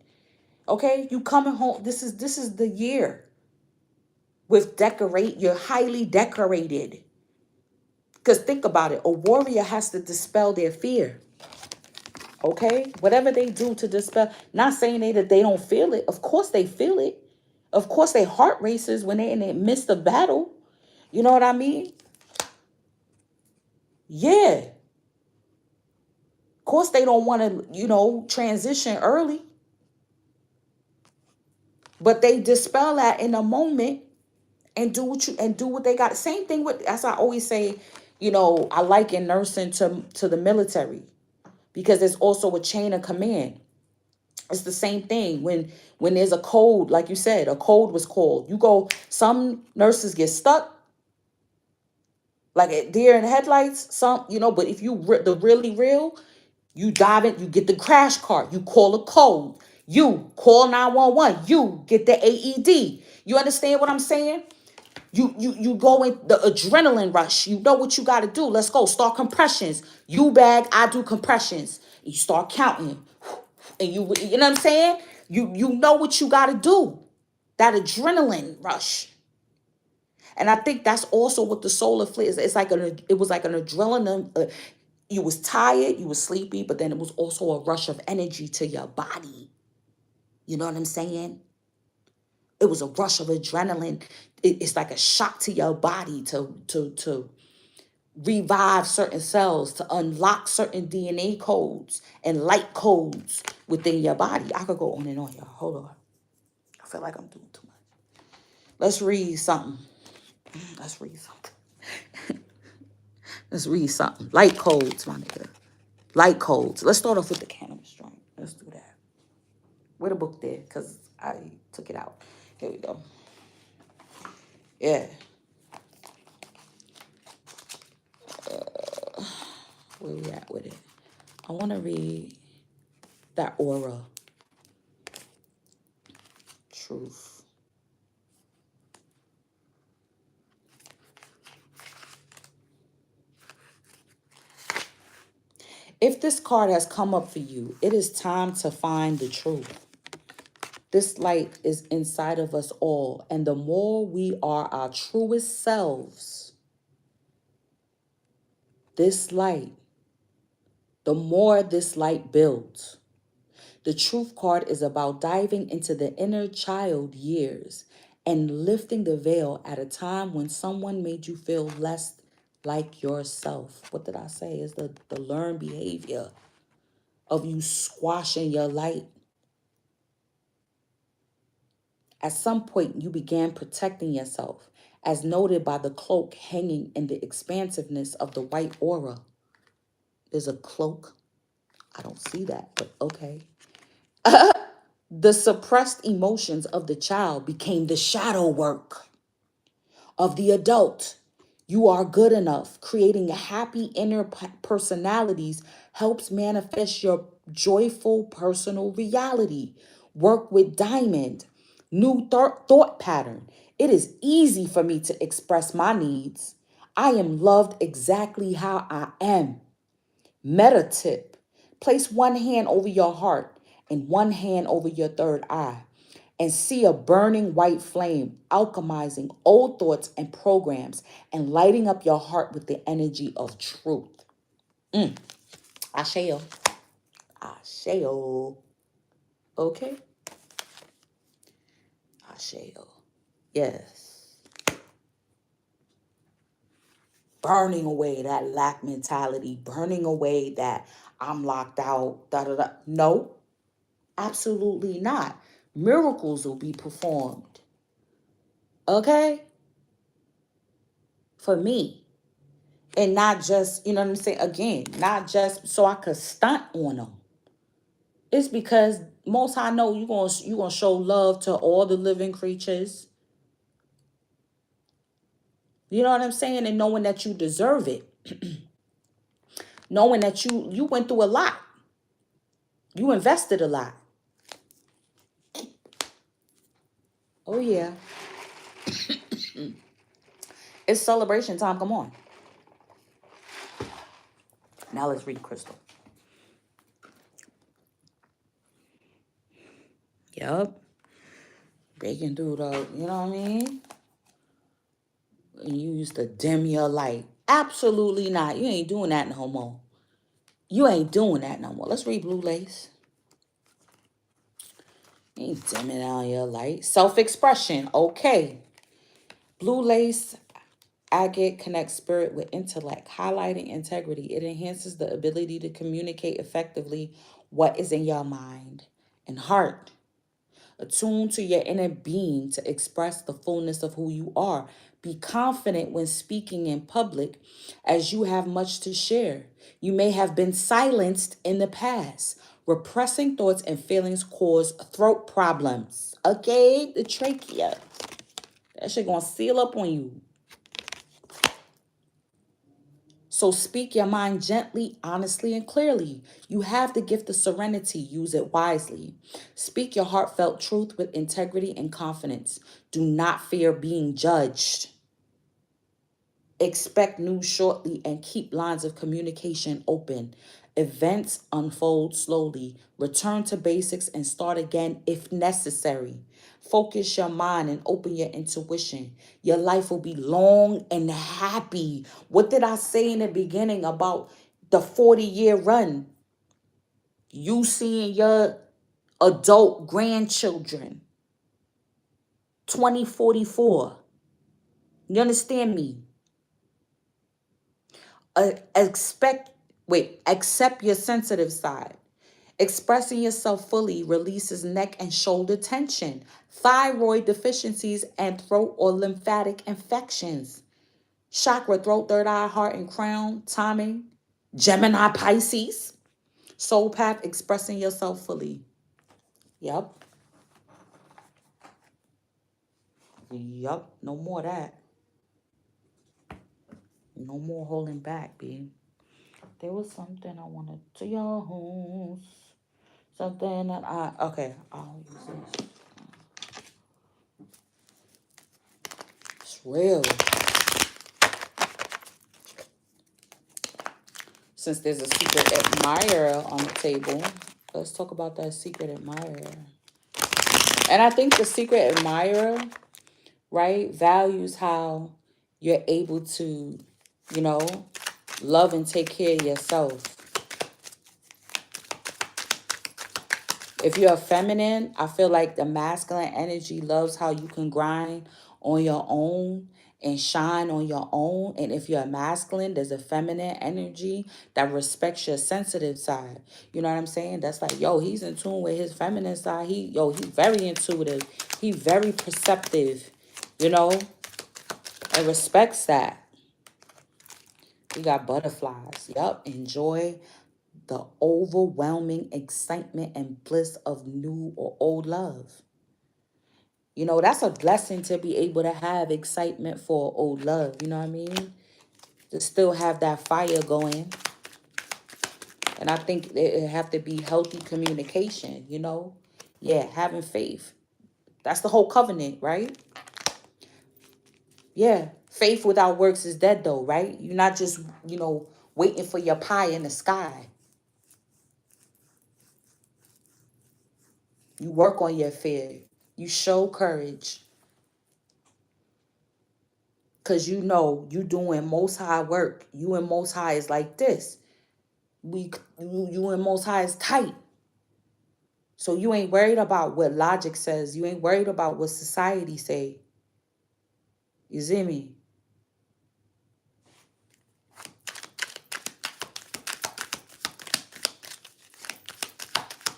Okay, you coming home. This is the year. You're highly decorated. Because think about it, a warrior has to dispel their fear. Okay, whatever they do to dispel, not saying that they don't feel it. Of course they feel it. Of course their heart races when they're in the midst of battle. You know what I mean? Yeah. Of course they don't want to, transition early. But they dispel that in a moment and do what they got. Same thing with, as I always say, I liken nursing to the military, because there's also a chain of command. It's the same thing when there's a code, like you said, a code was called. You go, some nurses get stuck, like a deer in headlights. But if you the really real, you dive in, you get the crash cart, you call a code, you call 911, you get the AED. You understand what I'm saying? You go in the adrenaline rush. You know what you got to do. Let's go. Start compressions. You bag, I do compressions. You start counting, and you know what I'm saying. You know what you got to do. That adrenaline rush, and I think that's also what the solar flare is. It was like an adrenaline. You was tired, you was sleepy, but then it was also a rush of energy to your body. You know what I'm saying? It was a rush of adrenaline. It's like a shock to your body to revive certain cells, to unlock certain DNA codes and light codes within your body. I could go on and on, y'all. Hold on. I feel like I'm doing too much. Let's read something. Let's read something. Let's read something. Light codes, my nigga. Light codes. Let's start off with the cannabis joint. Let's do that. Where the book there? Because I took it out. Here we go. Yeah. Where we at with it? I want to read that aura. Truth. If this card has come up for you, it is time to find the truth. This light is inside of us all, and the more we are our truest selves, the more this light builds. The truth card is about diving into the inner child years and lifting the veil at a time when someone made you feel less like yourself. What did I say? Is the learned behavior of you squashing your light. At some point, you began protecting yourself, as noted by the cloak hanging in the expansiveness of the white aura. There's a cloak. I don't see that, but okay. The suppressed emotions of the child became the shadow work of the adult. You are good enough. Creating happy inner personalities helps manifest your joyful personal reality. Work with Diamond. New thought pattern. It is easy for me to express my needs. I am loved exactly how I am. Meta tip. Place one hand over your heart and one hand over your third eye and see a burning white flame alchemizing old thoughts and programs and lighting up your heart with the energy of truth. I shall. Asheo. Okay? Asheo. Yes. Burning away that lack mentality, burning away that I'm locked out, da da da. No, absolutely not. Miracles will be performed. Okay? For me. And not just, you know what I'm saying? Again, not just so I could stunt on them. It's because most High know you gonna show love to all the living creatures. You know what I'm saying? And knowing that you deserve it. Knowing that you went through a lot. You invested a lot. Oh yeah. It's celebration time. Come on. Now let's read Crystal. Yup. Breaking through the, you know what I mean? And you used to dim your light. Absolutely not. You ain't doing that no more. You ain't doing that no more. Let's read Blue Lace. You ain't dimming down your light. Self-expression. Okay. Blue Lace agate connects spirit with intellect, highlighting integrity. It enhances the ability to communicate effectively what is in your mind and heart. Attune to your inner being to express the fullness of who you are. Be confident when speaking in public as you have much to share. You may have been silenced in the past. Repressing thoughts and feelings cause throat problems. Okay, the trachea. That shit gonna seal up on you. So speak your mind gently, honestly, and clearly. You have the gift of serenity. Use it wisely. Speak your heartfelt truth with integrity and confidence. Do not fear being judged. Expect news shortly and keep lines of communication open. Events unfold slowly. Return to basics and start again if necessary. Focus your mind and open your intuition. Your life will be long and happy. What did I say in the beginning about the 40-year run? You seeing your adult grandchildren, 2044. You understand me? Expect accept your sensitive side. Expressing yourself fully releases neck and shoulder tension, thyroid deficiencies, and throat or lymphatic infections. Chakra, throat, third eye, heart, and crown, timing. Gemini, Pisces. Soul path, expressing yourself fully. Yep. Yep. No more of that. No more holding back, B. There was something I wanted to use. Something that okay, I'll use this. It's real. Since there's a secret admirer on the table, let's talk about that secret admirer. And I think the secret admirer, right, values how you're able to, you know, love and take care of yourself. If you're a feminine, I feel like the masculine energy loves how you can grind on your own and shine on your own. And if you're a masculine, there's a feminine energy that respects your sensitive side. You know what I'm saying? That's like, yo, he's in tune with his feminine side. He's very intuitive. He very perceptive, you know, and respects that. We got butterflies. Yup, enjoy the overwhelming excitement and bliss of new or old love. You know, that's a blessing to be able to have excitement for old love. You know what I mean? To still have that fire going. And I think it have to be healthy communication, you know? Yeah, having faith. That's the whole covenant, right? Yeah, faith without works is dead though, right? You're not just, you know, waiting for your pie in the sky. You work on your fear. You show courage. Because you know you doing most high work. You and most high is like this. You and Most High is tight. So you ain't worried about what logic says. You ain't worried about what society say. You see me?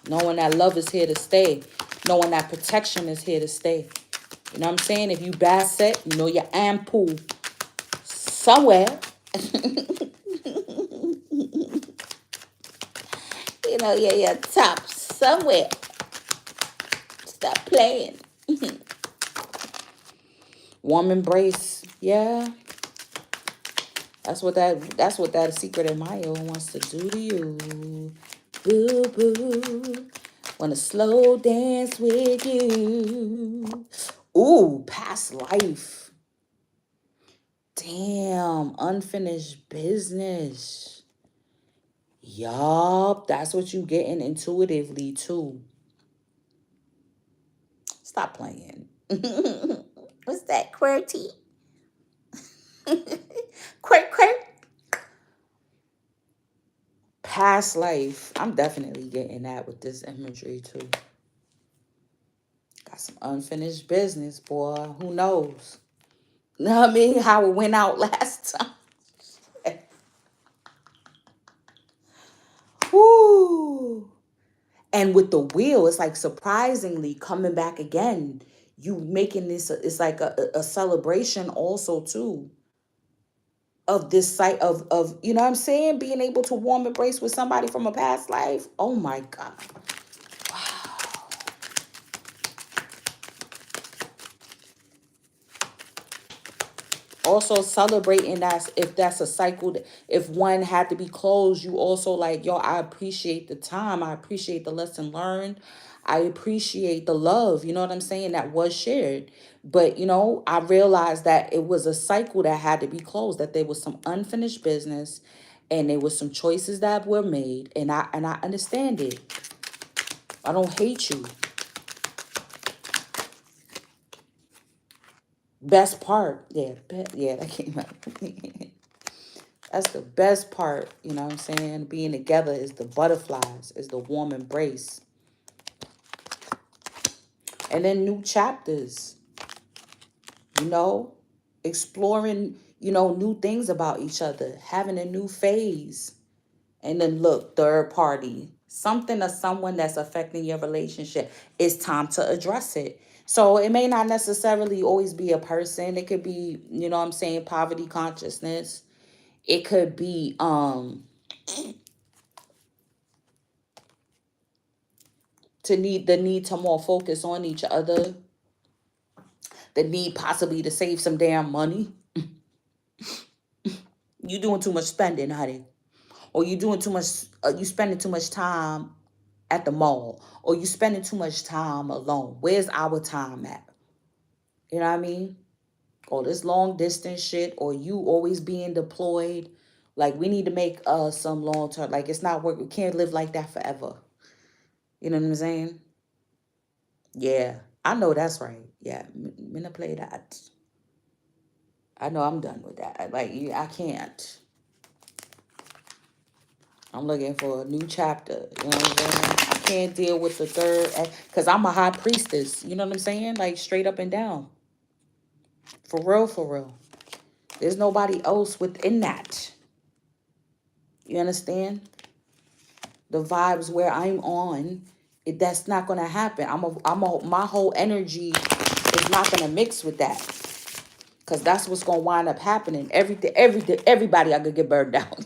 Knowing that love is here to stay. Knowing that protection is here to stay. You know what I'm saying? If you bad set, you know your ampoule somewhere. You know, your top somewhere. Stop playing. Warm embrace. Yeah. That's what that secret admirer wants to do to you. Boo boo. Wanna slow dance with you. Ooh, past life. Damn, unfinished business. Yup, that's what you getting intuitively too. Stop playing. What's that, QWERTY? Quirk. Past life. I'm definitely getting that with this imagery too. Got some unfinished business, boy. Who knows? You know what I mean? How it went out last time. Woo. And with the wheel, it's like surprisingly coming back again. You making this, it's like a celebration also too. Of this site of, you know what I'm saying? Being able to warm embrace with somebody from a past life. Oh my God. Also celebrating that if that's a cycle, if one had to be closed, you also like, yo, I appreciate the time. I appreciate the lesson learned. I appreciate the love, you know what I'm saying, that was shared. But, you know, I realized that it was a cycle that had to be closed, that there was some unfinished business and there was some choices that were made. And I understand it. I don't hate you. Best part. Yeah, that came out. That's the best part, you know what I'm saying? Being together is the butterflies, is the warm embrace. And then new chapters, you know, exploring, you know, new things about each other, having a new phase. And then look, third party, something or someone that's affecting your relationship. It's time to address it. So it may not necessarily always be a person. It could be, you know what I'm saying, poverty consciousness. It could be the need to more focus on each other, the need possibly to save some damn money. You doing too much spending, honey, or you doing too much. You spending too much time at the mall, or you spending too much time alone. Where's our time at? You know what I mean? Or this long distance shit, or you always being deployed. Like we need to make some long term. Like it's not work. We can't live like that forever. You know what I'm saying? Yeah, I know that's right. Yeah, I'm gonna play that. I know I'm done with that. Like, I can't. I'm looking for a new chapter. You know what I'm saying? I can't deal with the third, because I'm a high priestess. You know what I'm saying? Like, straight up and down. For real, for real. There's nobody else within that. You understand? The vibes where I'm on, that's not going to happen. My whole energy is not going to mix with that. Because that's what's going to wind up happening. Everybody I could get burned down.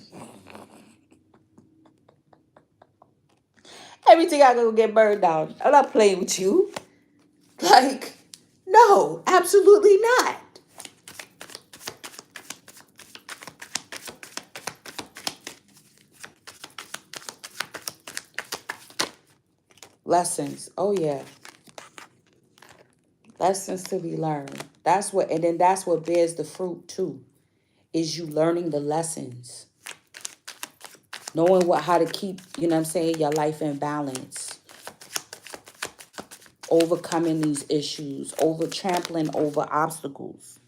Everything I gonna get burned down. I'm not playing with you. Like, no, absolutely not. Lessons. Oh yeah. Lessons to be learned. And then that's what bears the fruit too. Is you learning the lessons. Knowing how to keep, you know what I'm saying, your life in balance. Overcoming these issues. Trampling over obstacles.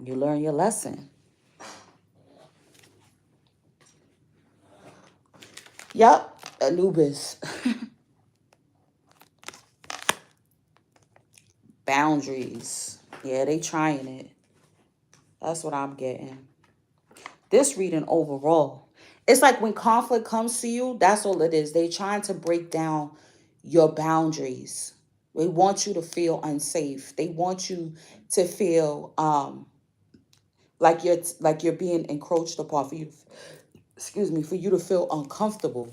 You learn your lesson. Yup, Anubis. Boundaries. Yeah, they trying it. That's what I'm getting. This reading overall. It's like when conflict comes to you, that's all it is. They trying to break down your boundaries. They want you to feel unsafe. They want you to feel like you're being encroached upon, for you, excuse me, for you to feel uncomfortable.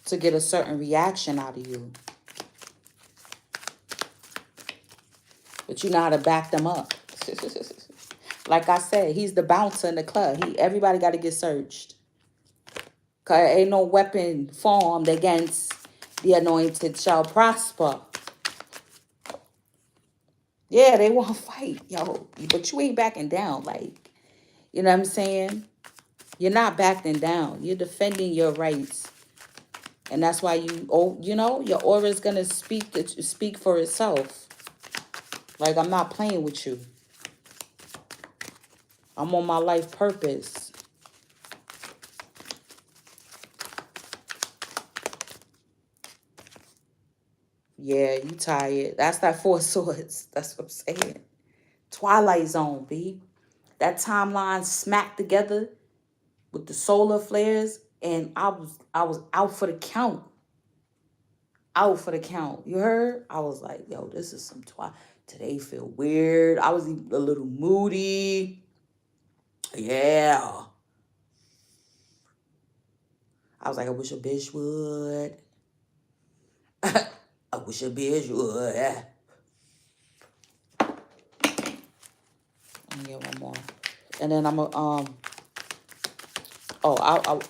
To get a certain reaction out of you. But you know how to back them up. Like I said, he's the bouncer in the club. Everybody got to get searched. Because ain't no weapon formed against the anointed shall prosper. Yeah, they want to fight, yo. But you ain't backing down. Like, you know what I'm saying? You're not backing down. You're defending your rights. And that's why your aura is going to speak for itself. Like, I'm not playing with you. I'm on my life purpose. Yeah, you tired. That's that Four Swords. That's what I'm saying. Twilight Zone, B. That timeline smacked together with the solar flares, and I was out for the count. Out for the count. You heard? I was like, yo, this is some twilight. Today feel weird. I was a little moody. Yeah. I was like, I wish a bitch would. I wish a bitch would. Let me get one more. And then I'm going to,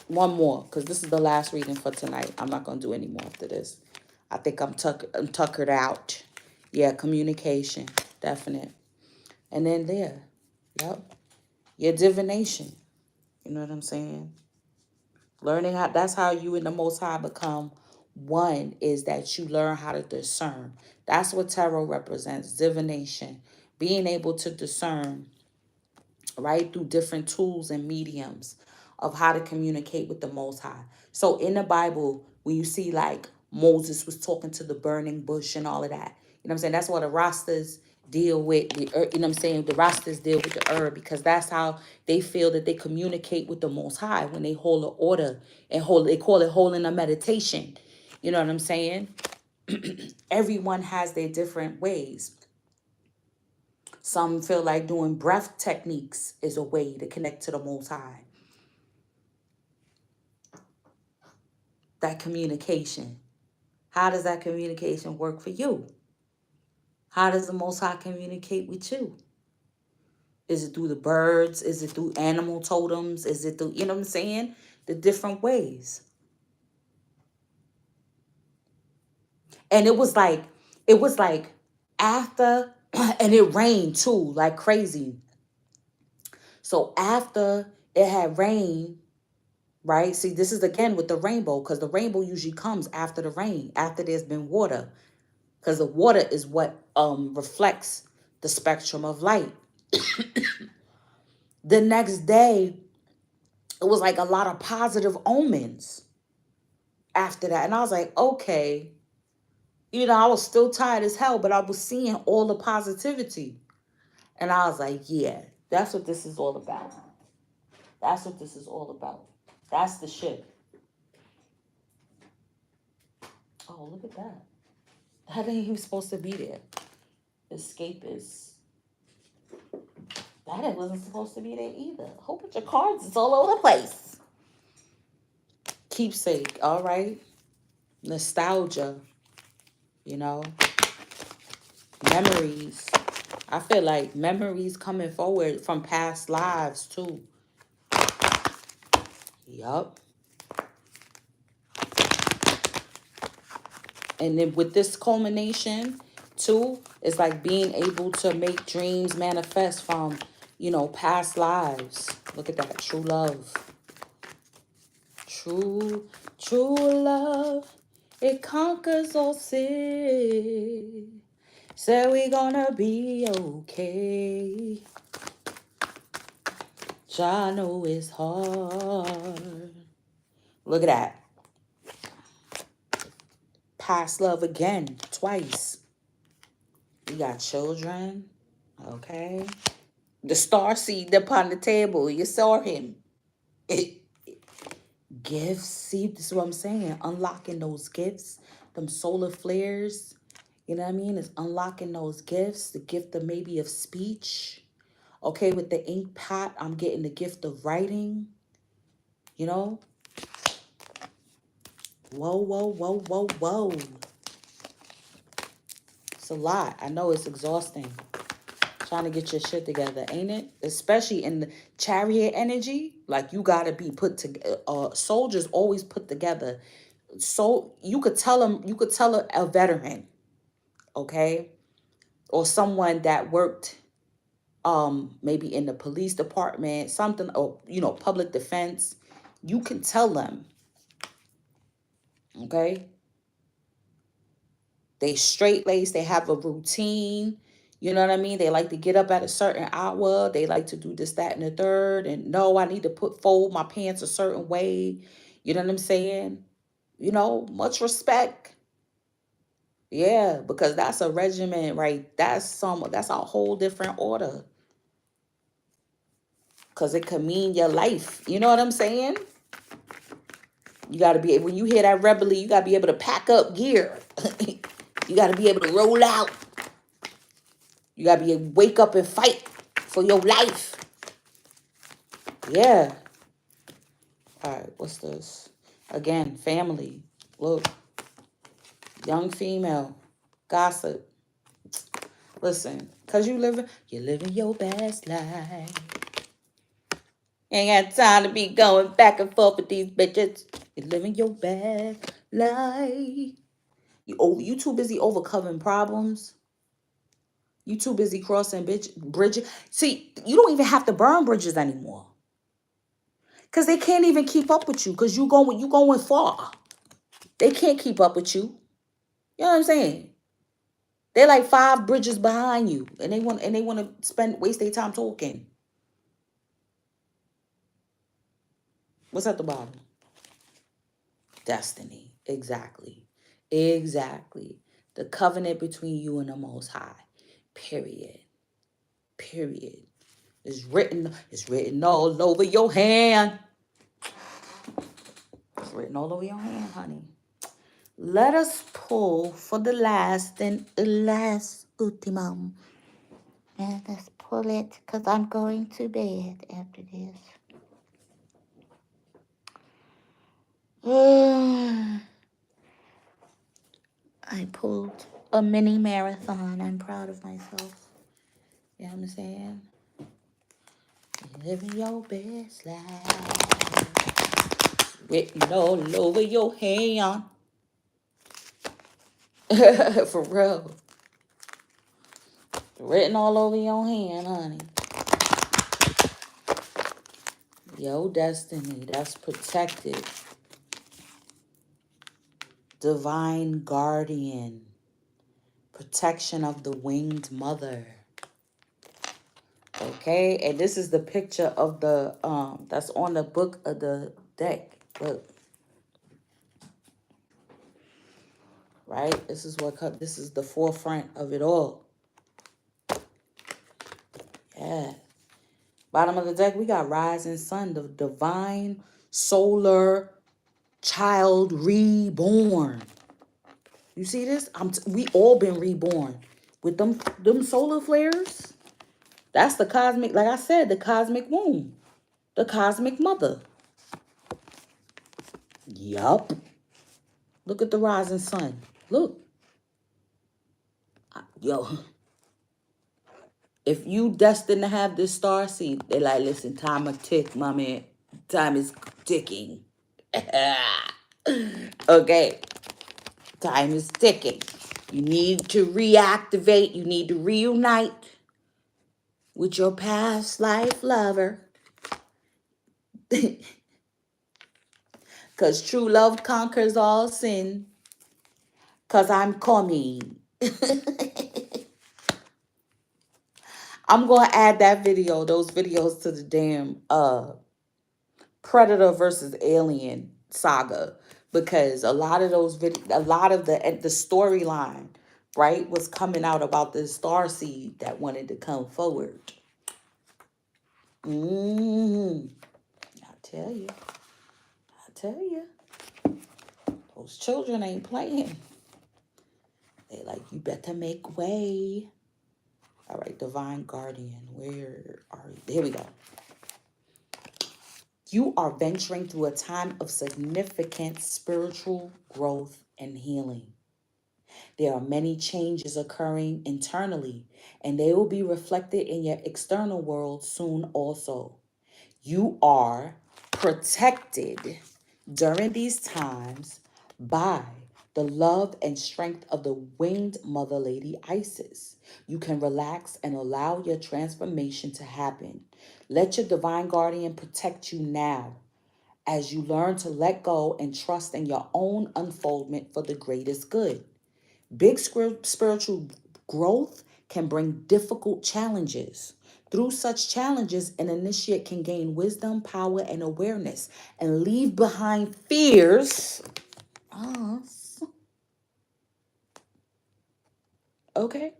one more, because this is the last reading for tonight. I'm not going to do any more after this. I think I'm tuckered out. Yeah, communication. Definite. And then there. Yep. Your divination. You know what I'm saying? Learning how, that's how you and the Most High become one, is that you learn how to discern. That's what tarot represents, divination. Being able to discern, right, through different tools and mediums of how to communicate with the Most High. So in the Bible, when you see like Moses was talking to the burning bush and all of that, you know what I'm saying? That's what the Rastas deal with the earth, you know what I'm saying? The Rastas deal with the herb, because that's how they feel that they communicate with the Most High, when they hold an order and they call it holding a meditation. You know what I'm saying? Everyone has their different ways. Some feel like doing breath techniques is a way to connect to the Most High. That communication. How does that communication work for you? How does the Most High communicate with you? Is it through the birds? Is it through animal totems? Is it through, you know what I'm saying? The different ways. And it was like after, and it rained too, like crazy. So after it had rained, right? See, this is again with the rainbow, because the rainbow usually comes after the rain, after there's been water, because the water is what reflects the spectrum of light. The next day, it was like a lot of positive omens after that. And I was like, okay, I was still tired as hell, but I was seeing all the positivity. And I was like, yeah, that's what this is all about. That's what this is all about. That's the shit. Oh, look at that. That ain't even supposed to be there. Escapist. That it wasn't supposed to be there either. A whole bunch of cards is all over the place. Keepsake, all right. Nostalgia, you know. Memories. I feel like memories coming forward from past lives too. Yup. And then with this culmination too, it's like being able to make dreams manifest from, past lives. Look at that. True love. True love It conquers all sin. Said we gonna be okay. I know it's hard. Look at that. Past love again, twice. We got children. Okay. The star seed upon the table. You saw him. Gifts. See, this is what I'm saying. Unlocking those gifts. Them solar flares. You know what I mean? It's unlocking those gifts. The gift of maybe of speech. Okay, with the ink pot, I'm getting the gift of writing. You know? Whoa, whoa, whoa, whoa, whoa. It's a lot. I know it's exhausting. Trying to get your shit together, ain't it? Especially in the chariot energy. Like, you got to be put together. Soldiers always put together. So you could tell them, you could tell a veteran, okay? Or someone that worked maybe in the police department, something, or, you know, public defense. You can tell them, okay? They straight-laced, they have a routine. You know what I mean? They like to get up at a certain hour. They like to do this, that, and the third. And no, I need to fold my pants a certain way. You know what I'm saying? You know, much respect. Yeah, because that's a regimen, right? That's a whole different order. Because it could mean your life. You know what I'm saying? You got to be, when you hear that rebel, you got to be able to pack up gear. You got to be able to roll out. You got to be able to wake up and fight for your life. Yeah. All right, what's this? Again, family. Look. Young female. Gossip. Listen, because you're living your best life. Ain't got time to be going back and forth with these bitches. You're living your best life. You too busy overcoming problems. You too busy crossing bridges. See, you don't even have to burn bridges anymore. Because they can't even keep up with you. Because you going far. They can't keep up with you. You know what I'm saying? They're like 5 bridges behind you. And they want to waste their time talking. What's at the bottom? Destiny. Exactly. Exactly. The covenant between you and the Most High. Period. Period. It's written all over your hand. It's written all over your hand, honey. Let us pull for the last ultimum. And let's pull it because I'm going to bed after this. I pulled a mini marathon. I'm proud of myself. You know what I'm saying? Living your best life. Written all over your hand. For real. Written all over your hand, honey. Your destiny, that's protected. Divine guardian. Protection of the winged mother. Okay, and this is the picture of the that's on the book of the deck. Look. Right? This is the forefront of it all. Yeah. Bottom of the deck, we got rising sun, the divine solar child reborn. You see this? We all been reborn with them solar flares. That's the cosmic, like I said, the cosmic womb, the cosmic mother. Yup. Look at the rising sun. Look. Yo. If you destined to have this star seed, they like, listen, time will tick, my man. Time is ticking. Okay. Time is ticking. You need to reactivate. You need to reunite with your past life lover. Because true love conquers all sin. Because I'm coming. I'm going to add those videos to the damn Predator versus Alien saga, because a lot of the storyline, right, was coming out about the star seed that wanted to come forward. Mm-hmm. I tell you, those children ain't playing. They like, you better make way. All right, Divine Guardian, where are you? Here we go. You are venturing through a time of significant spiritual growth and healing. There are many changes occurring internally, and they will be reflected in your external world soon also. You are protected during these times by the love and strength of the winged Mother Lady Isis. You can relax and allow your transformation to happen. Let your divine guardian protect you now as you learn to let go and trust in your own unfoldment for the greatest good. Big spiritual growth can bring difficult challenges. Through such challenges, an initiate can gain wisdom, power, and awareness and leave behind fears. Okay?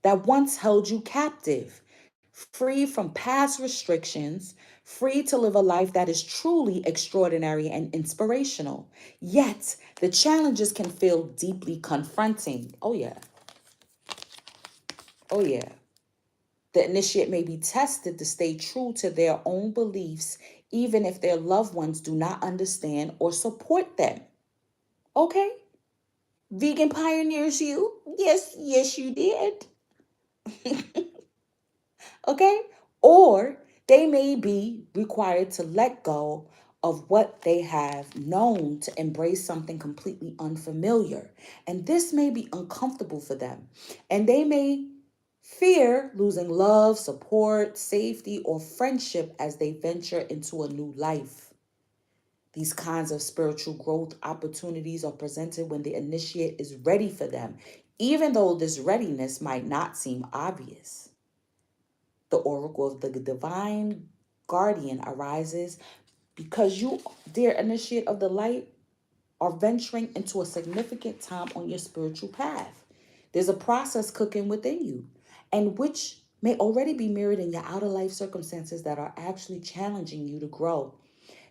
That once held you captive, free from past restrictions, free to live a life that is truly extraordinary and inspirational. Yet, the challenges can feel deeply confronting. Oh, yeah. Oh, yeah. The initiate may be tested to stay true to their own beliefs, even if their loved ones do not understand or support them. Okay? Vegan pioneers, you? Yes, you did. Okay? Or they may be required to let go of what they have known to embrace something completely unfamiliar. And this may be uncomfortable for them. And they may fear losing love, support, safety, or friendship as they venture into a new life. These kinds of spiritual growth opportunities are presented when the initiate is ready for them, even though this readiness might not seem obvious. The oracle of the divine guardian arises because you, dear initiate of the light, are venturing into a significant time on your spiritual path. There's a process cooking within you, and which may already be mirrored in your outer life circumstances that are actually challenging you to grow.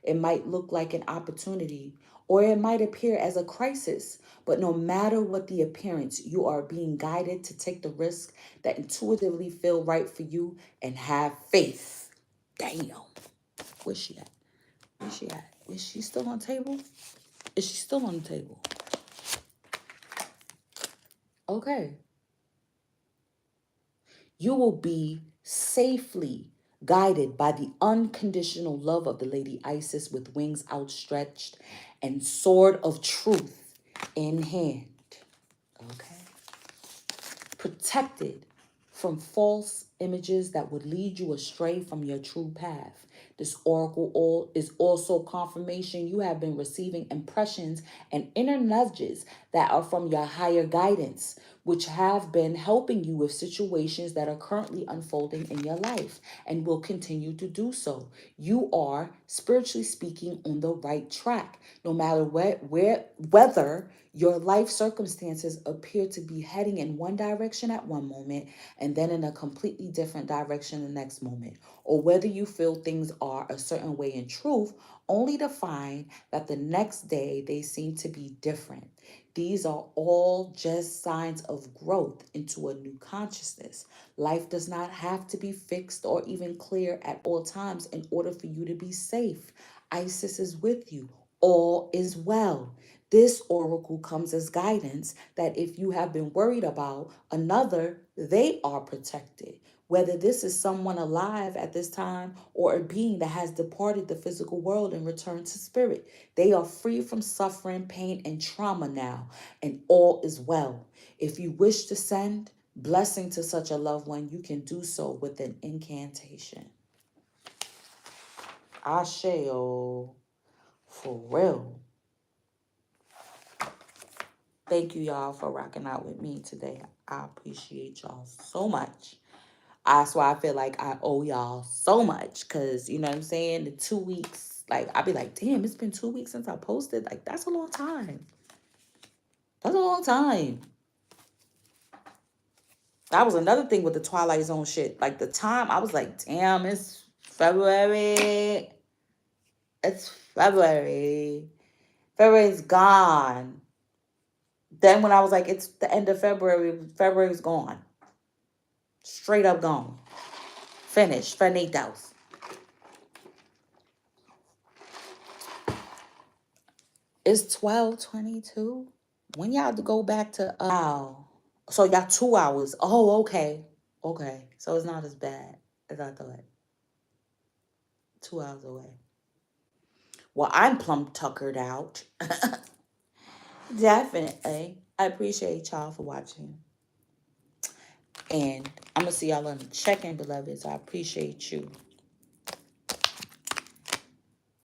It might look like an opportunity, or it might appear as a crisis. But no matter what the appearance, you are being guided to take the risk that intuitively feel right for you and have faith. Damn. Where's she at? Where's she at? Is she still on the table? Is she still on the table? Okay. You will be safely guided by the unconditional love of the Lady Isis with wings outstretched and sword of truth in hand. Okay. Protected from false images that would lead you astray from your true path. This oracle is also confirmation you have been receiving impressions and inner nudges that are from your higher guidance, which have been helping you with situations that are currently unfolding in your life and will continue to do so. You are, spiritually speaking, on the right track, no matter whether your life circumstances appear to be heading in one direction at one moment and then in a completely different direction the next moment, or whether you feel things are a certain way in truth, only to find that the next day they seem to be different. These are all just signs of growth into a new consciousness. Life does not have to be fixed or even clear at all times in order for you to be safe. Isis is with you. All is well. This oracle comes as guidance that if you have been worried about another, they are protected. Whether this is someone alive at this time or a being that has departed the physical world and returned to spirit, they are free from suffering, pain, and trauma now, and all is well. If you wish to send blessing to such a loved one, you can do so with an incantation. Asheo, for real. Thank you, y'all, for rocking out with me today. I appreciate y'all so much. That's why I feel like I owe y'all so much. Because, you know what I'm saying? The 2 weeks, like, I'll be like, damn, it's been 2 weeks since I posted. Like, that's a long time. That's a long time. That was another thing with the Twilight Zone shit. Like, the time, I was like, damn, it's February. It's February. February's gone. Then when I was like, it's the end of February, February's gone. Straight up gone. Finished. Finitos. It's 12:22. When y'all go back to wow. So y'all 2 hours. Oh, okay. Okay. So it's not as bad as I thought. 2 hours away. Well, I'm plumb tuckered out. Definitely. I appreciate y'all for watching. And I'm going to see y'all on the check-in, beloveds. I appreciate you.